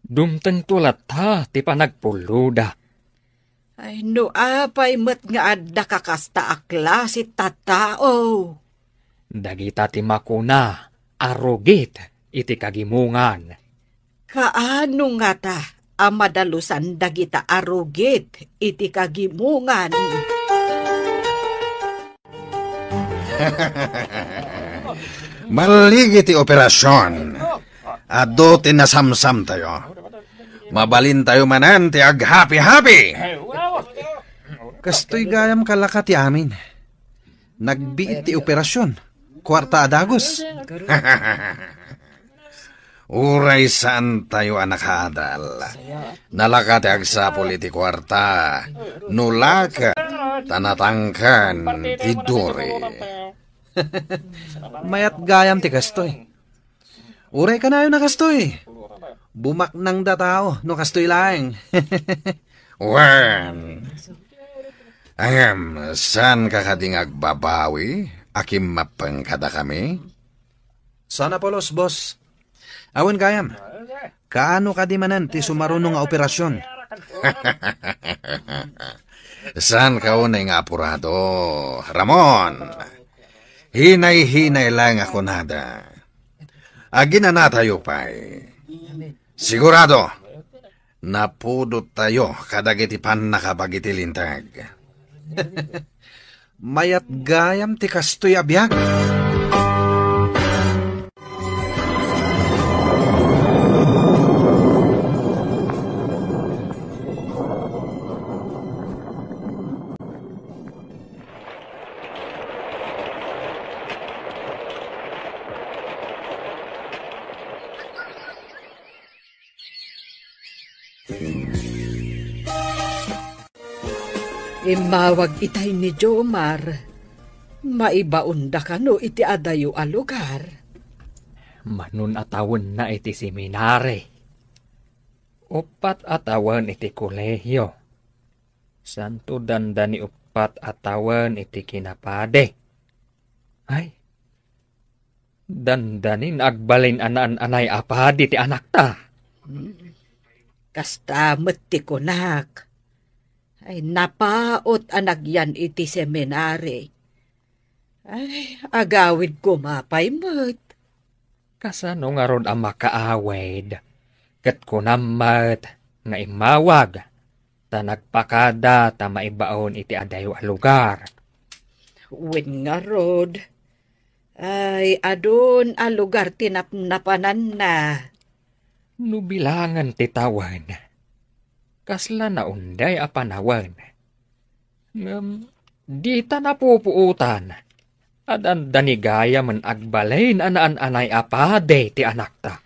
Dumteng tulat ha, ti panagpuluda. Ay no apay met nga adda kakasta akla si tatao. Dagita ti makuna, arugit, iti kagimungan. Kaano nga ta, ang madalusan dagita arugit, iti kagimungan. Maligi ti operasyon. Ado tinasamsam tayo. Mabalin tayo manan ti ag-happy-happy. Kastoy gayam kalaka ti amin. Nagbiit ti operasyon. Kwarta adagos. Uray saan tayo anak hadal. Nalaka ti agsapol iti kwarta. Nulaka tanatangkan ti duri. Mayat gayam ti kastoy. Uray ka na yun na kastoy. Bumak nang datao no kastoy laeng. Wan. Saan ka kading agbabawi? Akim mapangkada kami? Sana polos, boss. Awan gayam. Kaano ka di manan ti sumarunong nga operasyon? Saan ka unay nga apurado? Ramon, hinay-hinay lang ako nada. Agina na tayo pa'y. Sigurado, napudot tayo kadagiti pan nakabagiti lintag. Mayat gayam ti kastoy abiyag. Imawag itay ni Jomar. Maibaunda ka no iti adayo a lugar. Manun atawon na iti seminare. Upat atawan iti kolehyo. Santo dandani upat atawan iti kinapade. Ay, dandanin agbalin anay apadi ti anak ta. Kasta ti kunak. Ay napaot anak yan iti seminari. Ay agawid ko mapay met. Kasano nga ron ang makaawid. Kat kunamat nga imawag. Ta nagpakada ta maibaon iti adayo a lugar. Wen nga rod. Ay adun a lugar tinapnapanan na. Nubilangan titawan. Kasla na unday a panawan. Di ta napupuutan. At ang danigaya man agbalain anay apade ti anak ta.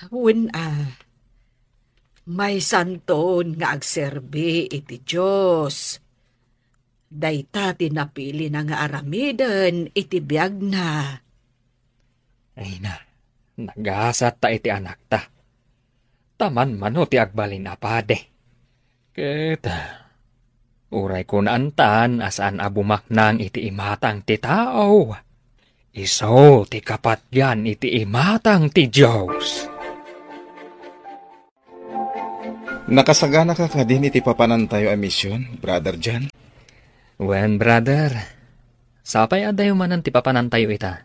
Wen may santon nga agserbi iti Diyos. Dayta tinapili na nga aramiden iti biyag na. Ay na, nagasat ta iti anak ta. Taman mano ti agbalin apade. Kita, uray ko naantan asaan abumaknang iti imatang ti tao. Iso ti kapatyan iti imatang ti Diyos. Nakasagana ka din iti papanan tayo a misyon, Brother John? Wen, brother. Sapay adayo manan ti papanan tayo ita.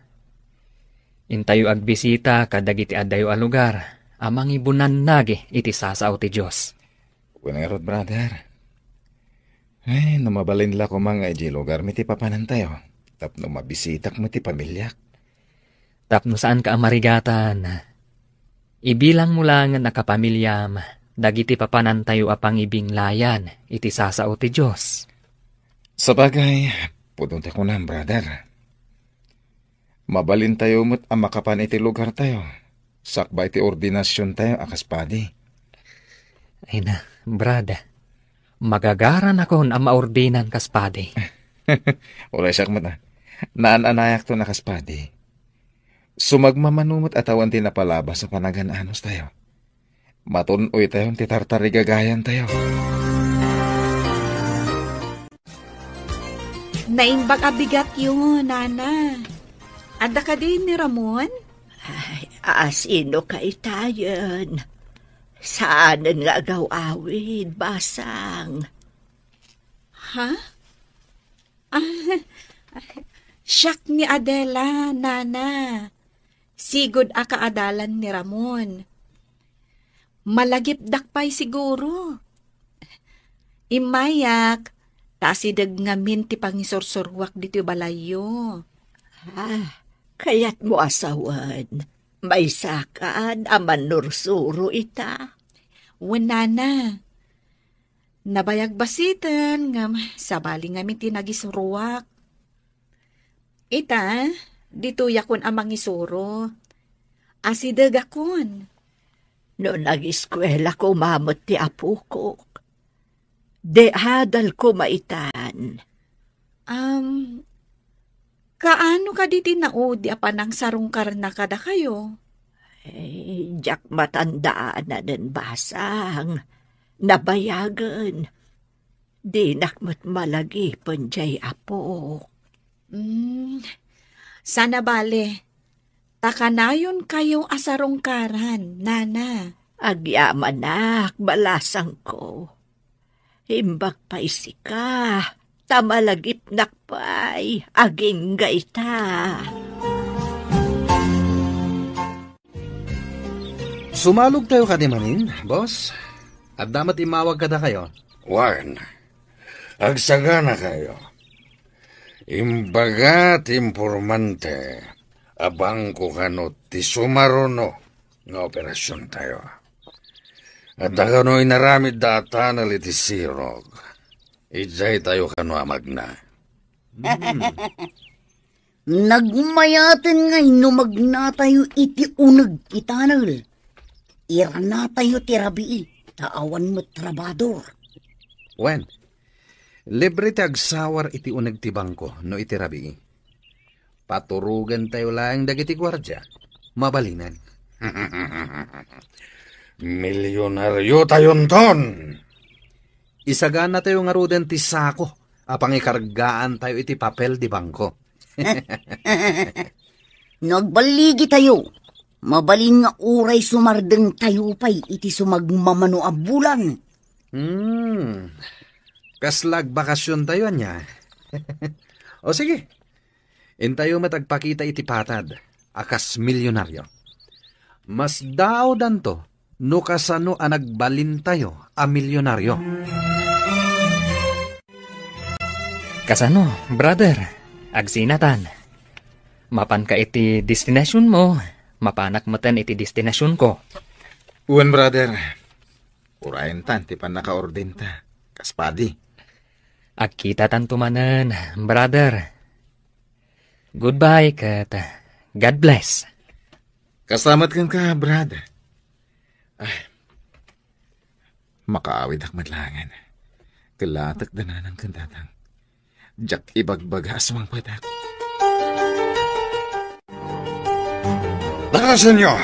Intayo agbisita kadagiti adayo a lugar. Amang ibunan nagi iti sasaw ti Diyos. Wen erod, brother. Ay, namabalin la ko mga iti lugar mi ti papanan tayo. Tapno mabisitak mo ti pamilyak. Tapno saan ka amarigatan. Ibilang mo lang nakapamilyam. Dagiti papanan tayo apang ibinglayan, iti sasao ti Diyos. Sabagay, punta ko na, brother. Mabalin tayo mo't ang makapan iti lugar tayo. Sakba iti ordinasyon tayo, akaspadi. Ay na, brada. Magagaran ako ang maordinan kaspadi. Ulay siyak mo na. Naan-anayak to na kaspadi. Sumagmamanumot at awan din napalabas sa panagan-anos tayo. Matunoy tayong titartarigagayan tayo. Naimbag abigat yun, Nana. Ada ka din ni Ramon? Ay, sino ka itayan? Saan nga agawawid, basang? Ha? Siyak ni Adela, Nana. Sigod akaadalan ni Ramon. Malagip dakpay siguro. Imayak, tasidag ngamin ti pangisorsorwak dito balayo. Kaya't mo asawan. May sakaan aman nursuro ita. Wanana. Nabayag basitan ngam sabali ngamin tinagisuruwak. Ita, dito yakon amang isuro. Asidag akon. No nag-eskwela ko mamot ti apo ko. De hadal ko maitan. Kaano ka diti naudi apan ang sarungkar na kada kayo? Jak matandaan na den basang. Nabayagan. Di nakmat malagi panjay apo. Sana bale. Takanayon kayo asarungkaran, Nana. Agyaman nak, balasang ko. Himbag pa isika, tamalagip nakpay, aging gaita. Sumalog tayo ka di manin, boss. At damat imawag ka na kayo. Wan, agsagana kayo. Imbagat impormante. Abang ko kano ti sumaruno nga operasyon tayo. At kano inaramid data na liti sirog. Ijay tayo kano amagna. Nagmayaten nga inumagna tayo iti unag itanal. Ira na tayo tirabi, taawan mo trabador. Wen, libre ti agsawar iti unag ti bangko no iti rabi. Paturugan tayo lang dagiti gwardya. Mabalinan. Milyonaryo tayon ton. Isagan na tayo nga ruden ti sako. Apang ikargaan tayo iti papel di bangko. Nagbaligi tayo. Mabalin nga uray sumardeng tayo pa'y iti sumagmamano a bulan. Kaslag bakasyon tayo niya. O sige. Intayo matagpakita iti patad, akas milyonaryo. Mas daw danto, no kasano a nagbalin tayo a milyonaryo. Kasano, brother? Agsinatan. Mapan ka iti destinasyon mo, mapanak matan iti destinasyon ko. Uwan, brother. Urayan tan, ti pan nakaordin ta. Kaspadi. Agkita tantumanan, brother. Goodbye, kat God bless. Kaslamat kang ka, brad. Ay, makaawid akmadlangan. Kalatak dananang kantatang. Jak ibagbaga aswang patak. Darasan nyo,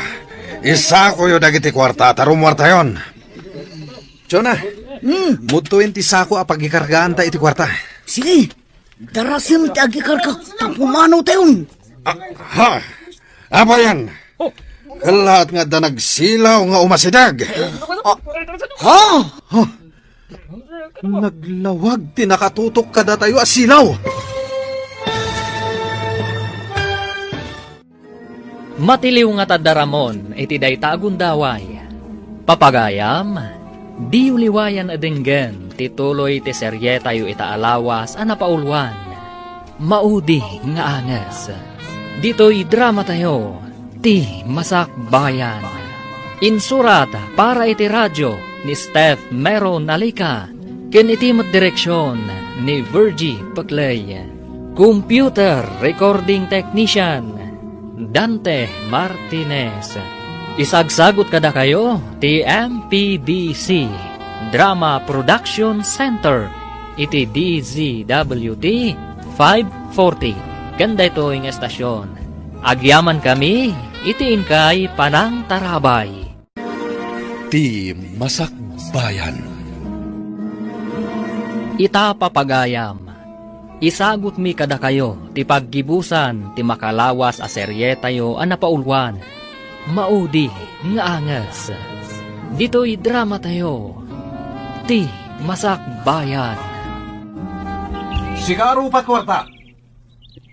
isa ko yung dagiti kwarta, tarumwarta yon. Chona, mutuin ti sako apag ikargaan ta iti kwarta. Sige, darasim ti agikar ka, tapumano tayon. Ha? Apa yan? Kalat nga da nagsilaw nga umasidag. Ha? Naglawag ti nakatutok kada tayo asilaw. Matiliw nga tadaramon, iti dayta agundaway. Papagayam, di uliwayan adenggen, tituloy ti serye tayo itaalawas anapaulwan. Maudi nga angas. Dito'y drama tayo, ti Masak Bayan. Insurat para iti radyo ni Steph Meron Alika, ken iti direksyon ni Virgie Paclay. Computer Recording Technician Dante Martinez. Isagsagot kada kayo ti MPBC Drama Production Center iti DZWT 540. Ganda ito yung estasyon. Agyaman kami, itiin kay Panang Tarabay. Ti Masak Bayan. Ita papagayam. Isagot mi kada kayo, ti paggibusan, ti makalawas a serye tayo anapaulwan. Maudi nga angas. Dito'y drama tayo, ti Masak Bayan. Sigaro patwarta.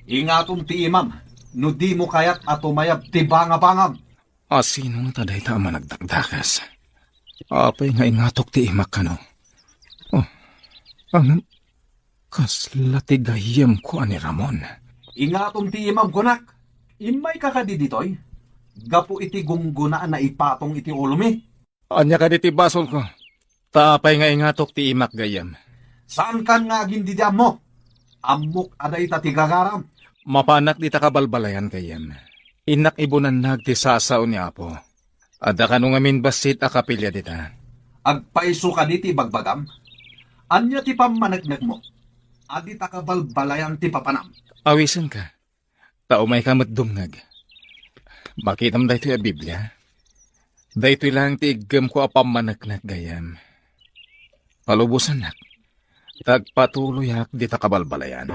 Ingatom ti imam, no di mo kayat at umayab ti bangabangam. Sino nga taday tama nagdagdakas? Apay nga ingatok ti imak ka no? Ang kaslatigayam ko ani Ramon. Ingatom ti imam kunak, imay kakadi ditoy. Gapo iti gunggunaan na ipatong iti ulumi. Anya ka diti basol ko. Taapay nga ingatok ti imak gayam. Saan kan nga agindidyan mo? Amok aday ta ti gagaram. Mapanak di takabalbalayan kayem. Inak ibunan nagti sasaw ni Apo. Ada ka nung amin basit a kapilya dita. Agpaiso ka di ti bagbagam. Anya ti pamanagnag mo. Adi takabalbalayan ti papanam. Awisan ka. Taumay ka matdumnag. Makitam da ito yung Biblia. Da ito lang ti igam ko a pamanagnag gayam. Palubusan nak. Tagpatuloy ak di takabalbalayan.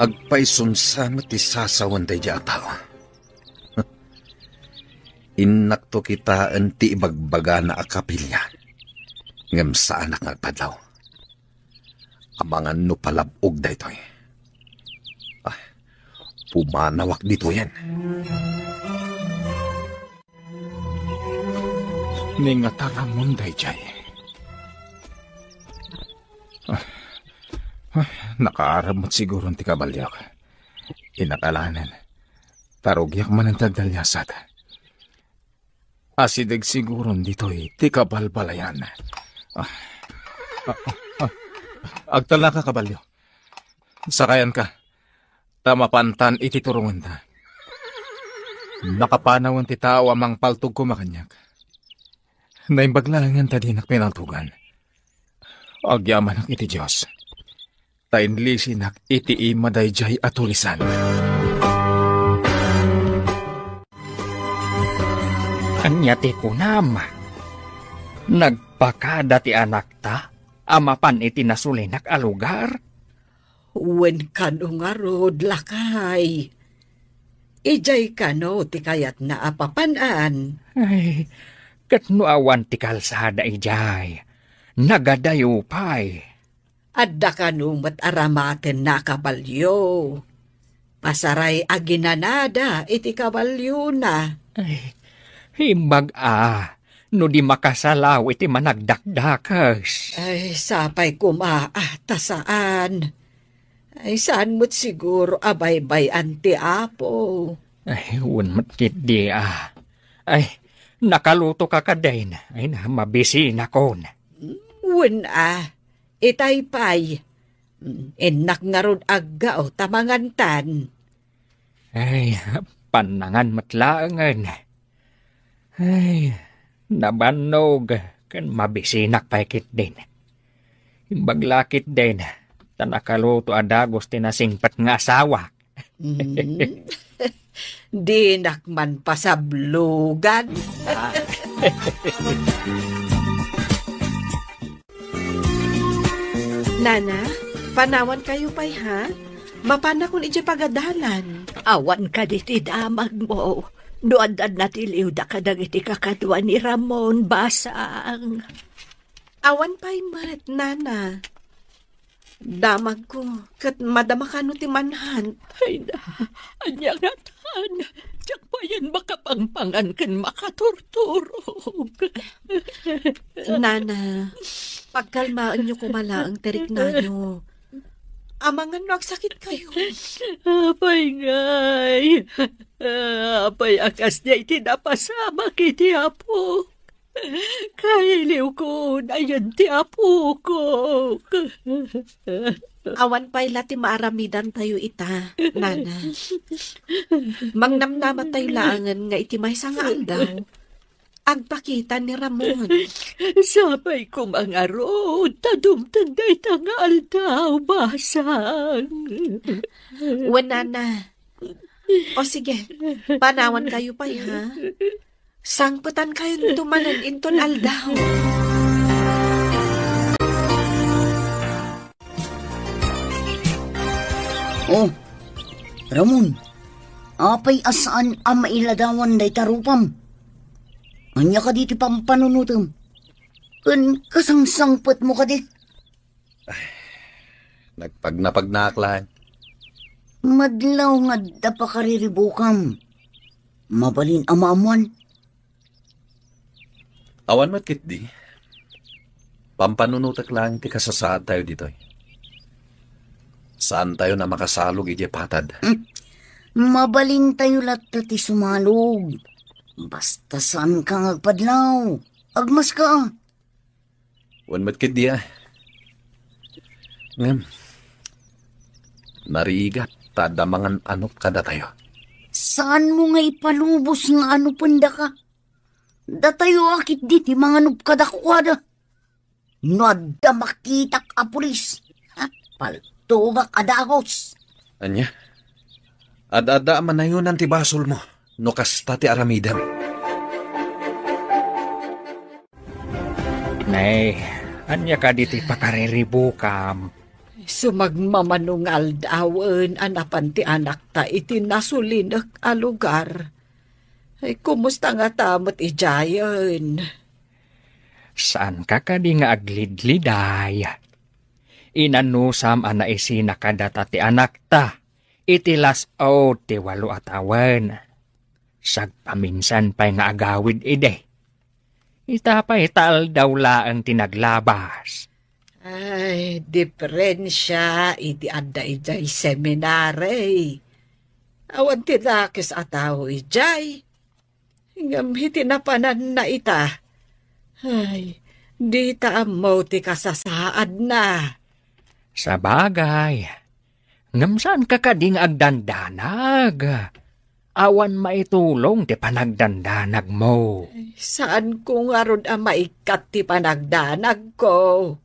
Agpaisunsan ti sasawan day di ataw. Inak to kitaan ti ibagbaga na akapilya. Ngam sa anak nagpadlaw. Amangan no palabog da ito eh. Pumanawak dito yan. Ningataramon day jay. Nakaaramot siguro ti kabalyak. Inakalanan. Tarugyak man ang tagdalyasat. Asidag siguro dito'y ti kabalbalayan. Agtala ka kabalyo. Sakayan ka. Tamapantan iti turungan ta. Nakapanawan ti tao amang paltog ko makanyak. Naimbaglangan ta dinak pinaltugan. Agyaman ang iti Diyos. Tainlisinak iti imadayjay atulisan. Anya ti kunam. Nagpakada ti anak ta, amapan iti nasulinak a lugar. Wen kano nga rod lakay. Ijay kano ti kayat na apapanaan. Ay, katno awan ti kalsada ijay. Nagadayo pay. Adda kano mataramaten na kabalyo. Pasaray aginanada iti kabalyo na. Ay, himbag no di makasalaw iti managdakdakas. Ay, sapay kumaata saan. Ay, saan mo't siguro abay-bayan ti Apo. Ay, unmat kit di Ay, nakaluto ka kadain. Ay, na mabisi na kon. Wen itay pay. Enak nga ron agga o tamangantan. Ay, panangan matlaangan. Ay, nabanog. Kan mabisinak paikit din. Imbaglakit din. Tanakaluto adagos tinasingpat nga asawa. Di nakman pasablugan. Nana, panawan kayo pa'y ha? Mapana kung iti pagadalan. Awan ka diti damag mo. Doan-dan natiliw da ka nang iti kakadwa ni Ramon basang. Awan pa'y mat, nana. Damag ko, kat madama ka no ti manhan. Ay na, anya nga tan. Diyak pa yan makapangpangan kan makaturturog. Nana, pagkalmaan niyo kumala ang terik na nyo. Amangan no, sakit kayo. Apay ngay. Apay akas niya itinapasama kiti apo. Kailiw ko na yan ti apo ko. Awan pa'y lati maaramidan tayo ita, nana. Mangnamnamat tayo laangan nga iti may sangaan daw. Agpakita ni Ramon. Sabay ko mga rod, tadumtanday tangal daw, basang. Wala na. O sige, panawan kayo pa, ha? Sangputan kayo tumanan inton aldaw. Oh, Ramon, apay asaan ang mailadawan day tarupam? Anya ka diti pampanunutom. Kan kasangsangpot mo ka dit. Nagpagnapagnaaklaan. Madlaw nga dapa kariribukam. Mabalin amamuan. Awan mat kit di. Pampanunutak lang ti kasasaad tayo dito. Saan tayo na makasalog iti patad? Mabalin tayo latta ti sumalog. Basta saan kang agpadlaw. Agmas ka. Wan mat kit di nariigat tadamangan anop kada tayo. Saan mo nga ipalubos nga ano punda ka? Datayo akit diti mga anop kada kuwada. Nada makitak a pulis. Paltuga kadagos. Anya? Ad-ada manayon ang tibasol mo. No kasta ti aramidam. Nay, anya ka diti pakariribukam. Sumagmamanungal dawen anapan ti anak ta iti nasulinak a lugar. Ay, kumusta nga tamot ijayan? Saan ka kadi nga aglidliday? Inanusam ana isi nakadata ti anak ta. Iti lasaw ti 8 atawan. Sagpaminsan pa'y nga agawid ide. Itapay tal daw laang tinaglabas. Ay, diferensya, iti adda ijay seminary. Awan tinakis ataw ijay. Ngam hitinapanan na ita. Ay, di taamaw ti kasasaad na. Sa bagay, ngam saan ka kading agdandanag? Awan maitulong ti panagdandanag mo. Saan ko nga ron ang maikat ti panagdanag ko?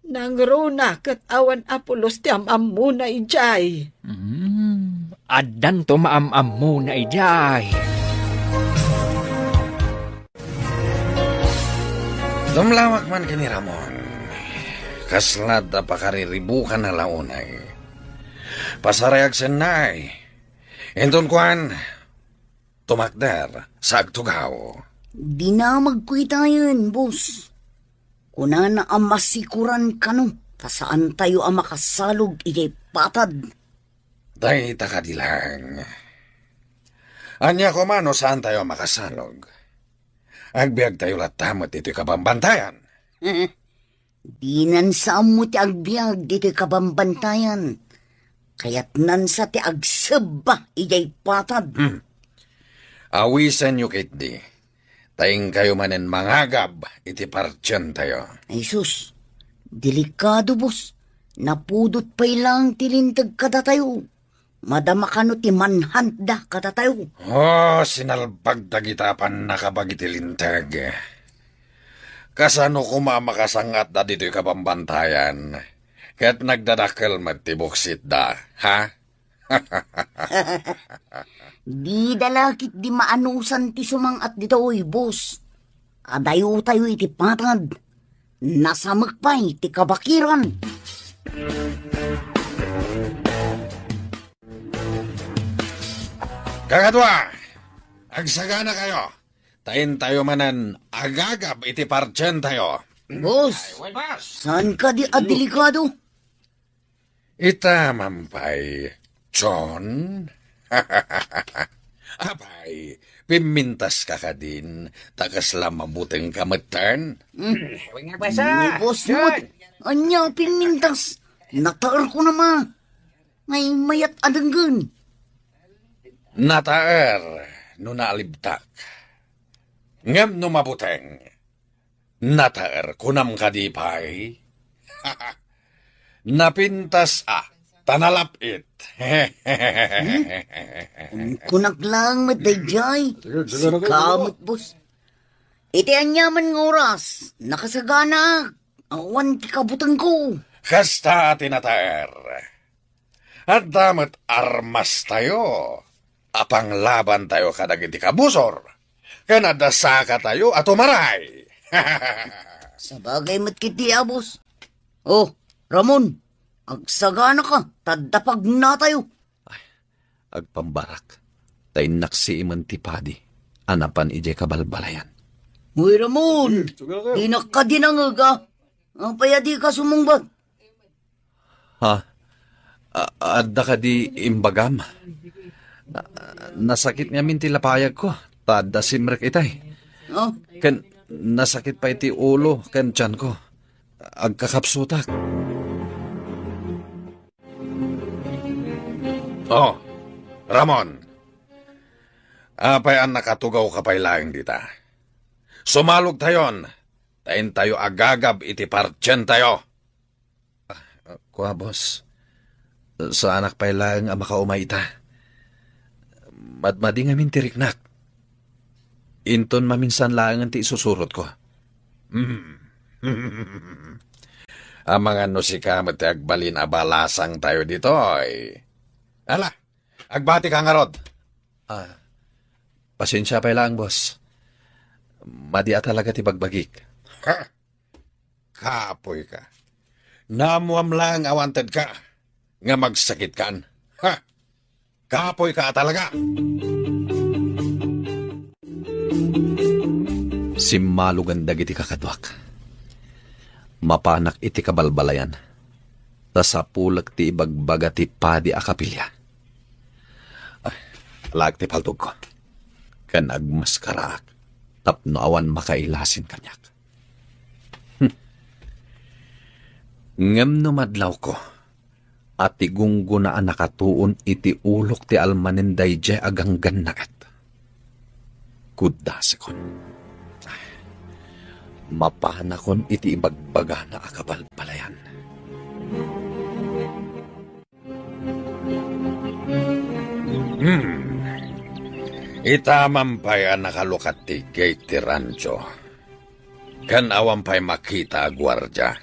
Nangruna kat awan apulos ti amam mo na ijay. Addan to maamam mo na ijay. Dumlawak man kini Ramon. Kaslad na pakariribukan na launay. Pasarayag senay. Enton kuan, tumakder sa agtugaw. Di na magkuitayan, boss. Kuna na ang masikuran ka no, pasaan tayo ang makasalog iti patad. Day takadilang. Anya ko mano saan tayo makasalog? Agbiag tayo latamot ito'y kabambantayan. Di nan sa mo ti agbiag dito'y kabambantayan. Kaya't nan sa ti agsaba ijay patad. Awisan nyo kit di. Taing kayo manen mangagab iti partyan tayo. Ay sus, delikado boss. Napudot pa'y lang tilintag kada tayo. Madama ka no ti manhanda kada tayo. Oh, sinalpag tagitapan nakabagitilintag. Kasano kumamakasangat da dito'y kabambantayan. Kaya't nagdadakal matiboksit da, ha? Di dalakit di maanusan ti sumang at dito'y boss. Adayo tayo iti patad. Nasamag pa'y ti kabakiran. Kakadwa, agsagana kayo. Tayin tayo manan agagab iti parchen tayo. Boss, saan ka di adelikado? Ita mampay, John. Abay, pimintas ka ka din. Takas lang mabuting kamatan. Boss mo, anya pinintas. Nataar ko naman. Ngay mayat adanggan. Nataer, no naalibtak. Ngam no mabuteng. Nataer, kunam kadipay. Napintas tanalapit. Kunak lang matayjay. Sikamot, boss. Iti anyaman ng oras. Nakasagana. Awan ti kabutang ko. Kasta tinataer. At damat armas tayo. Apang laban tayo kadag iti kabusor. Kanadasaka tayo at umaray. Sabagay matkiti, boss. Oh, Ramon. Agsagana ka. Tadapag na tayo. Agpambarak. Tayo naksi iman ti padi. Anapan ije kabalbalayan. Uy, Ramon. Di na ka dinangag, Ang payadi ka sumungbat. Ha? Adda ka di imbagam. Nasakit nga min ti lapayag ko. Tadda simrek itay. Oh? Kan nasakit pa iti ulo kan tiyan ko. Agkakapsutak. Oh, Ramon. Apay ang nakatugaw kapay laing dita. Sumalog tayon. Tayin tayo agagab iti parchen tayo. Kuha, boss. Sa anak pa'y lang ang makaumay ita. Madmadi nga min tiriknak. Inton maminsan lang ang ti isusurot ko. Ang mga nusikamot agbalin abalasang tayo dito ay. Ala, agbati ka nga rod. Pasensya pa'y lang, boss. Madia talaga ti bagbagik. Ha? Kapoy ka. Namuam lang awanted ka. Nga magsakit kaan. Ha? Kapoy ka talaga. Simalugan dagiti kakadwak. Mapanak iti kabalbalayan. Tasapulak ti ibagbaga ti padi akapilya. Lag ti paltog ko. Kan agmaskaraak. Tapno awan makailasin kanyak. Ngem no madlaw ko. At igunggo na nakatuon iti ulok ti almanen dayjay agang gannaet. Kudasikon. Mapanakon iti ibagbaga na akabalbalayan. Itamampay ang nakalukat ti gate ti rancho. Kan awampay makita gwardya.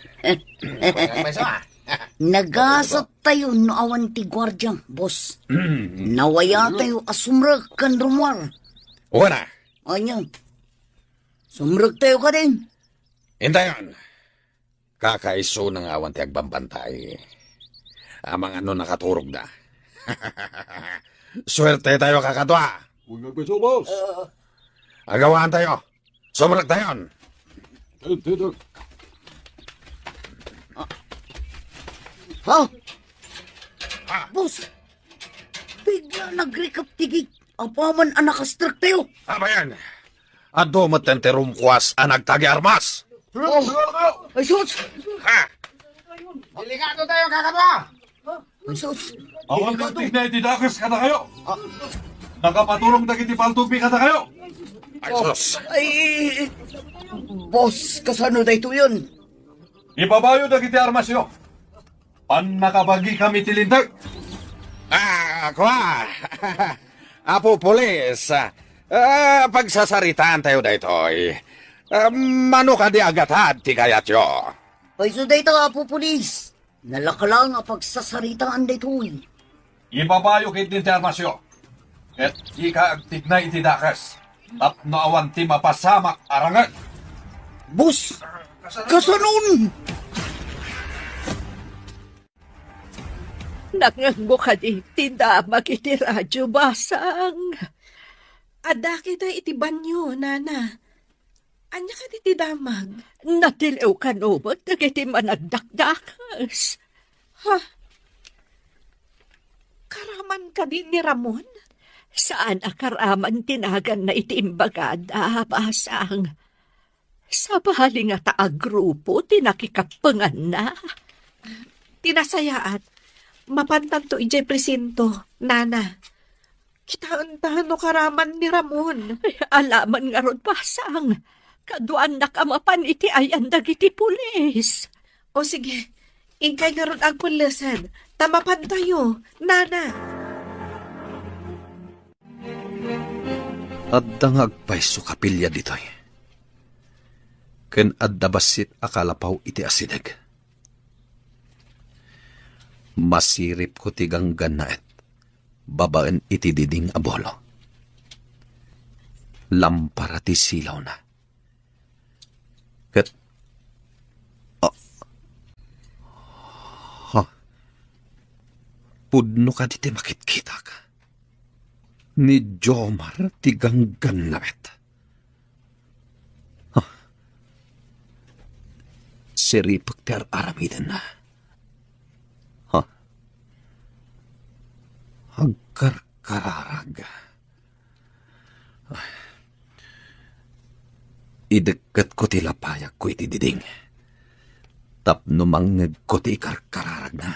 Nagasat tayo no awan ti gwardya, boss. Nawaya tayo asumrag kan rumwar. Wala. Anya, sumrag tayo ka din. Intayon. Kakaiso ng awan ti agbambantay. Amang ano nakaturog na. Swerte tayo kakatwa. Huwag nagbeso, boss. Agawaan tayo. Sumrag tayon. Ha? Boss, bigla nag-recap tigig. Apaman ang nakastrak tayo. Abayan. Ado matenterumkwas ang nagtagi armas. Ay, sus! Ha? Delikado tayo kakatwa. Ay, sus! Awang natin na itidakas ka na kayo. Nakapaturong na kitipaltupi ka na kayo. Ay, sus. Ay, boss, kasano na ito yun? Ibabayo na kiti armasyo. Pan nakabagi kami tilindag. Kwa. Apo pulis. Pagsasaritaan tayo dito. Mano ka di agatad ti kayat yo. Ay, so dito po, pulis. Nalakalang ang pagsasaritaan dito. Ibabayo kiti armasyo. At di ka agtignay itidakas. Tap na awan ti mapasamak arangan. Boss, kasanon! Nanganggo ka di tindamag iti radyo basang. Ada kita iti banyo, nana. Anya ka iti damag? Natilaw ka numot, nagiti managdakdakas. Ha? Karaman ka din ni Ramon? Saan akaraman tinagan na iti imbagada, basang? Sa bahali nga grupo, tinakikapangan na. Tinasayaat, mapantan to ijay presinto, nana. Kitaan-tahan no karaman ni Ramon. Ay, alaman nga ron, basang. Kaduan na kamapan iti ayan dagiti pulis. O sige, ingkay nga ron ang pulisan. Tamapan tayo, nana. Adda nga agpayso kapilya ditoy. Ken adda basit akalapaw iti asideg. Masirip ko ti ganggan na et. Babaan iti diding abolo. Lampara ti silaw na. Ket pudno ka diti makitkita ka. Ni Jomar ti ganggan na et. Siripag ti aramiden na. Agkarkararag. Idagkat ko ti lapayag ko iti diding. Tapno mangeg ko ti karkararag na.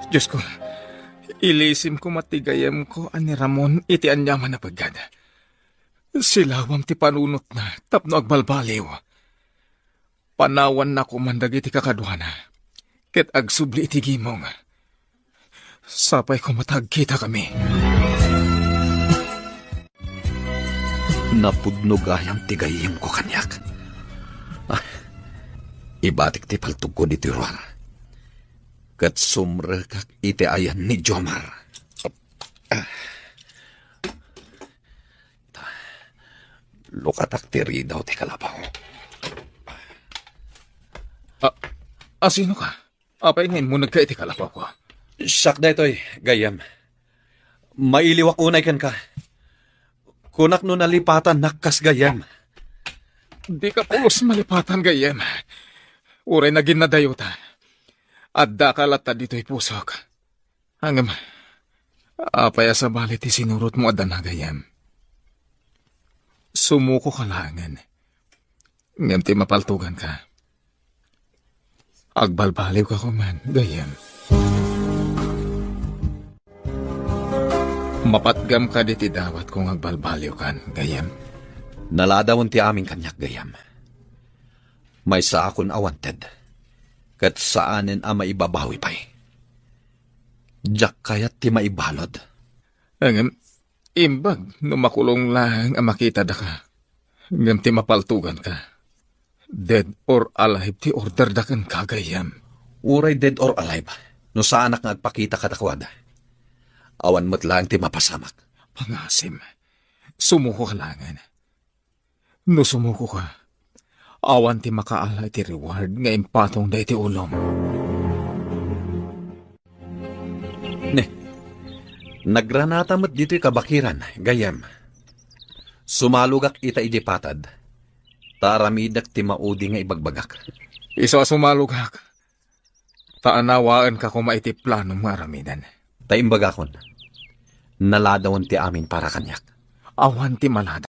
Diyos ko, ilisim ko matigayam ko ani Ramon iti anyaman na pagad. Silawam ti panunot na tapno agbalbaliw. Panawan na kumandag iti kakadwana. Ket agsubli iti gimong. Sapay ko matagkita kami. Napudno gayam tigayim ko kanyak. Ibatik ti paltug ko diti ruar. Ket sumrekak iti ayan ni Jomar. Lukatak ti ridaw ti kalabaw. Sino ka? Apay ngayon mo nagkaiti kalapaw ko. Siyak da ito'y, gayam. Mailiwak unay kan ka. Kunak no nalipatan nakkas gayam. Di ka pulos malipatan gayam. Uray na ginadayota. Adda kalata dito'y pusok. Hangam, apay sa balit sinurot mo adda na gayam. Sumuko ka langan. Ngam ti mapaltugan ka. Agbalbaliw ka kuman, gayam. Mapatgam ka di ti dawat kung agbalbaliw kan, gayam. Naladawon ti aming kanyak, gayam. May sa akon awanted. Kat saanin ang maibabawi pa'y. Diyak kayat ti maibalod. Angam, imbag, numakulong lang ang makita da ka. Ngam ti mapaltugan ka. Dead or alive ti order da kan kagayam. Uray dead or alive. No sa anak nga agpakita katakwada. Awan mo't lang ti mapasamak. Pangasim, sumuko ka langan. No sumuko ka, awan ti makaala ti reward nga impatong da iti ulom. Ne, nagranata mo't dito'y kabakiran, gayam. Sumalugak ita idipatad. Taramidak ti maudi nga ibagbagak. Iso sumalugak. Taanawaan ka kung maiti plano mga aramidan. Taimbagakon. Naladawon ti amin para kanyak. Awan ti malada.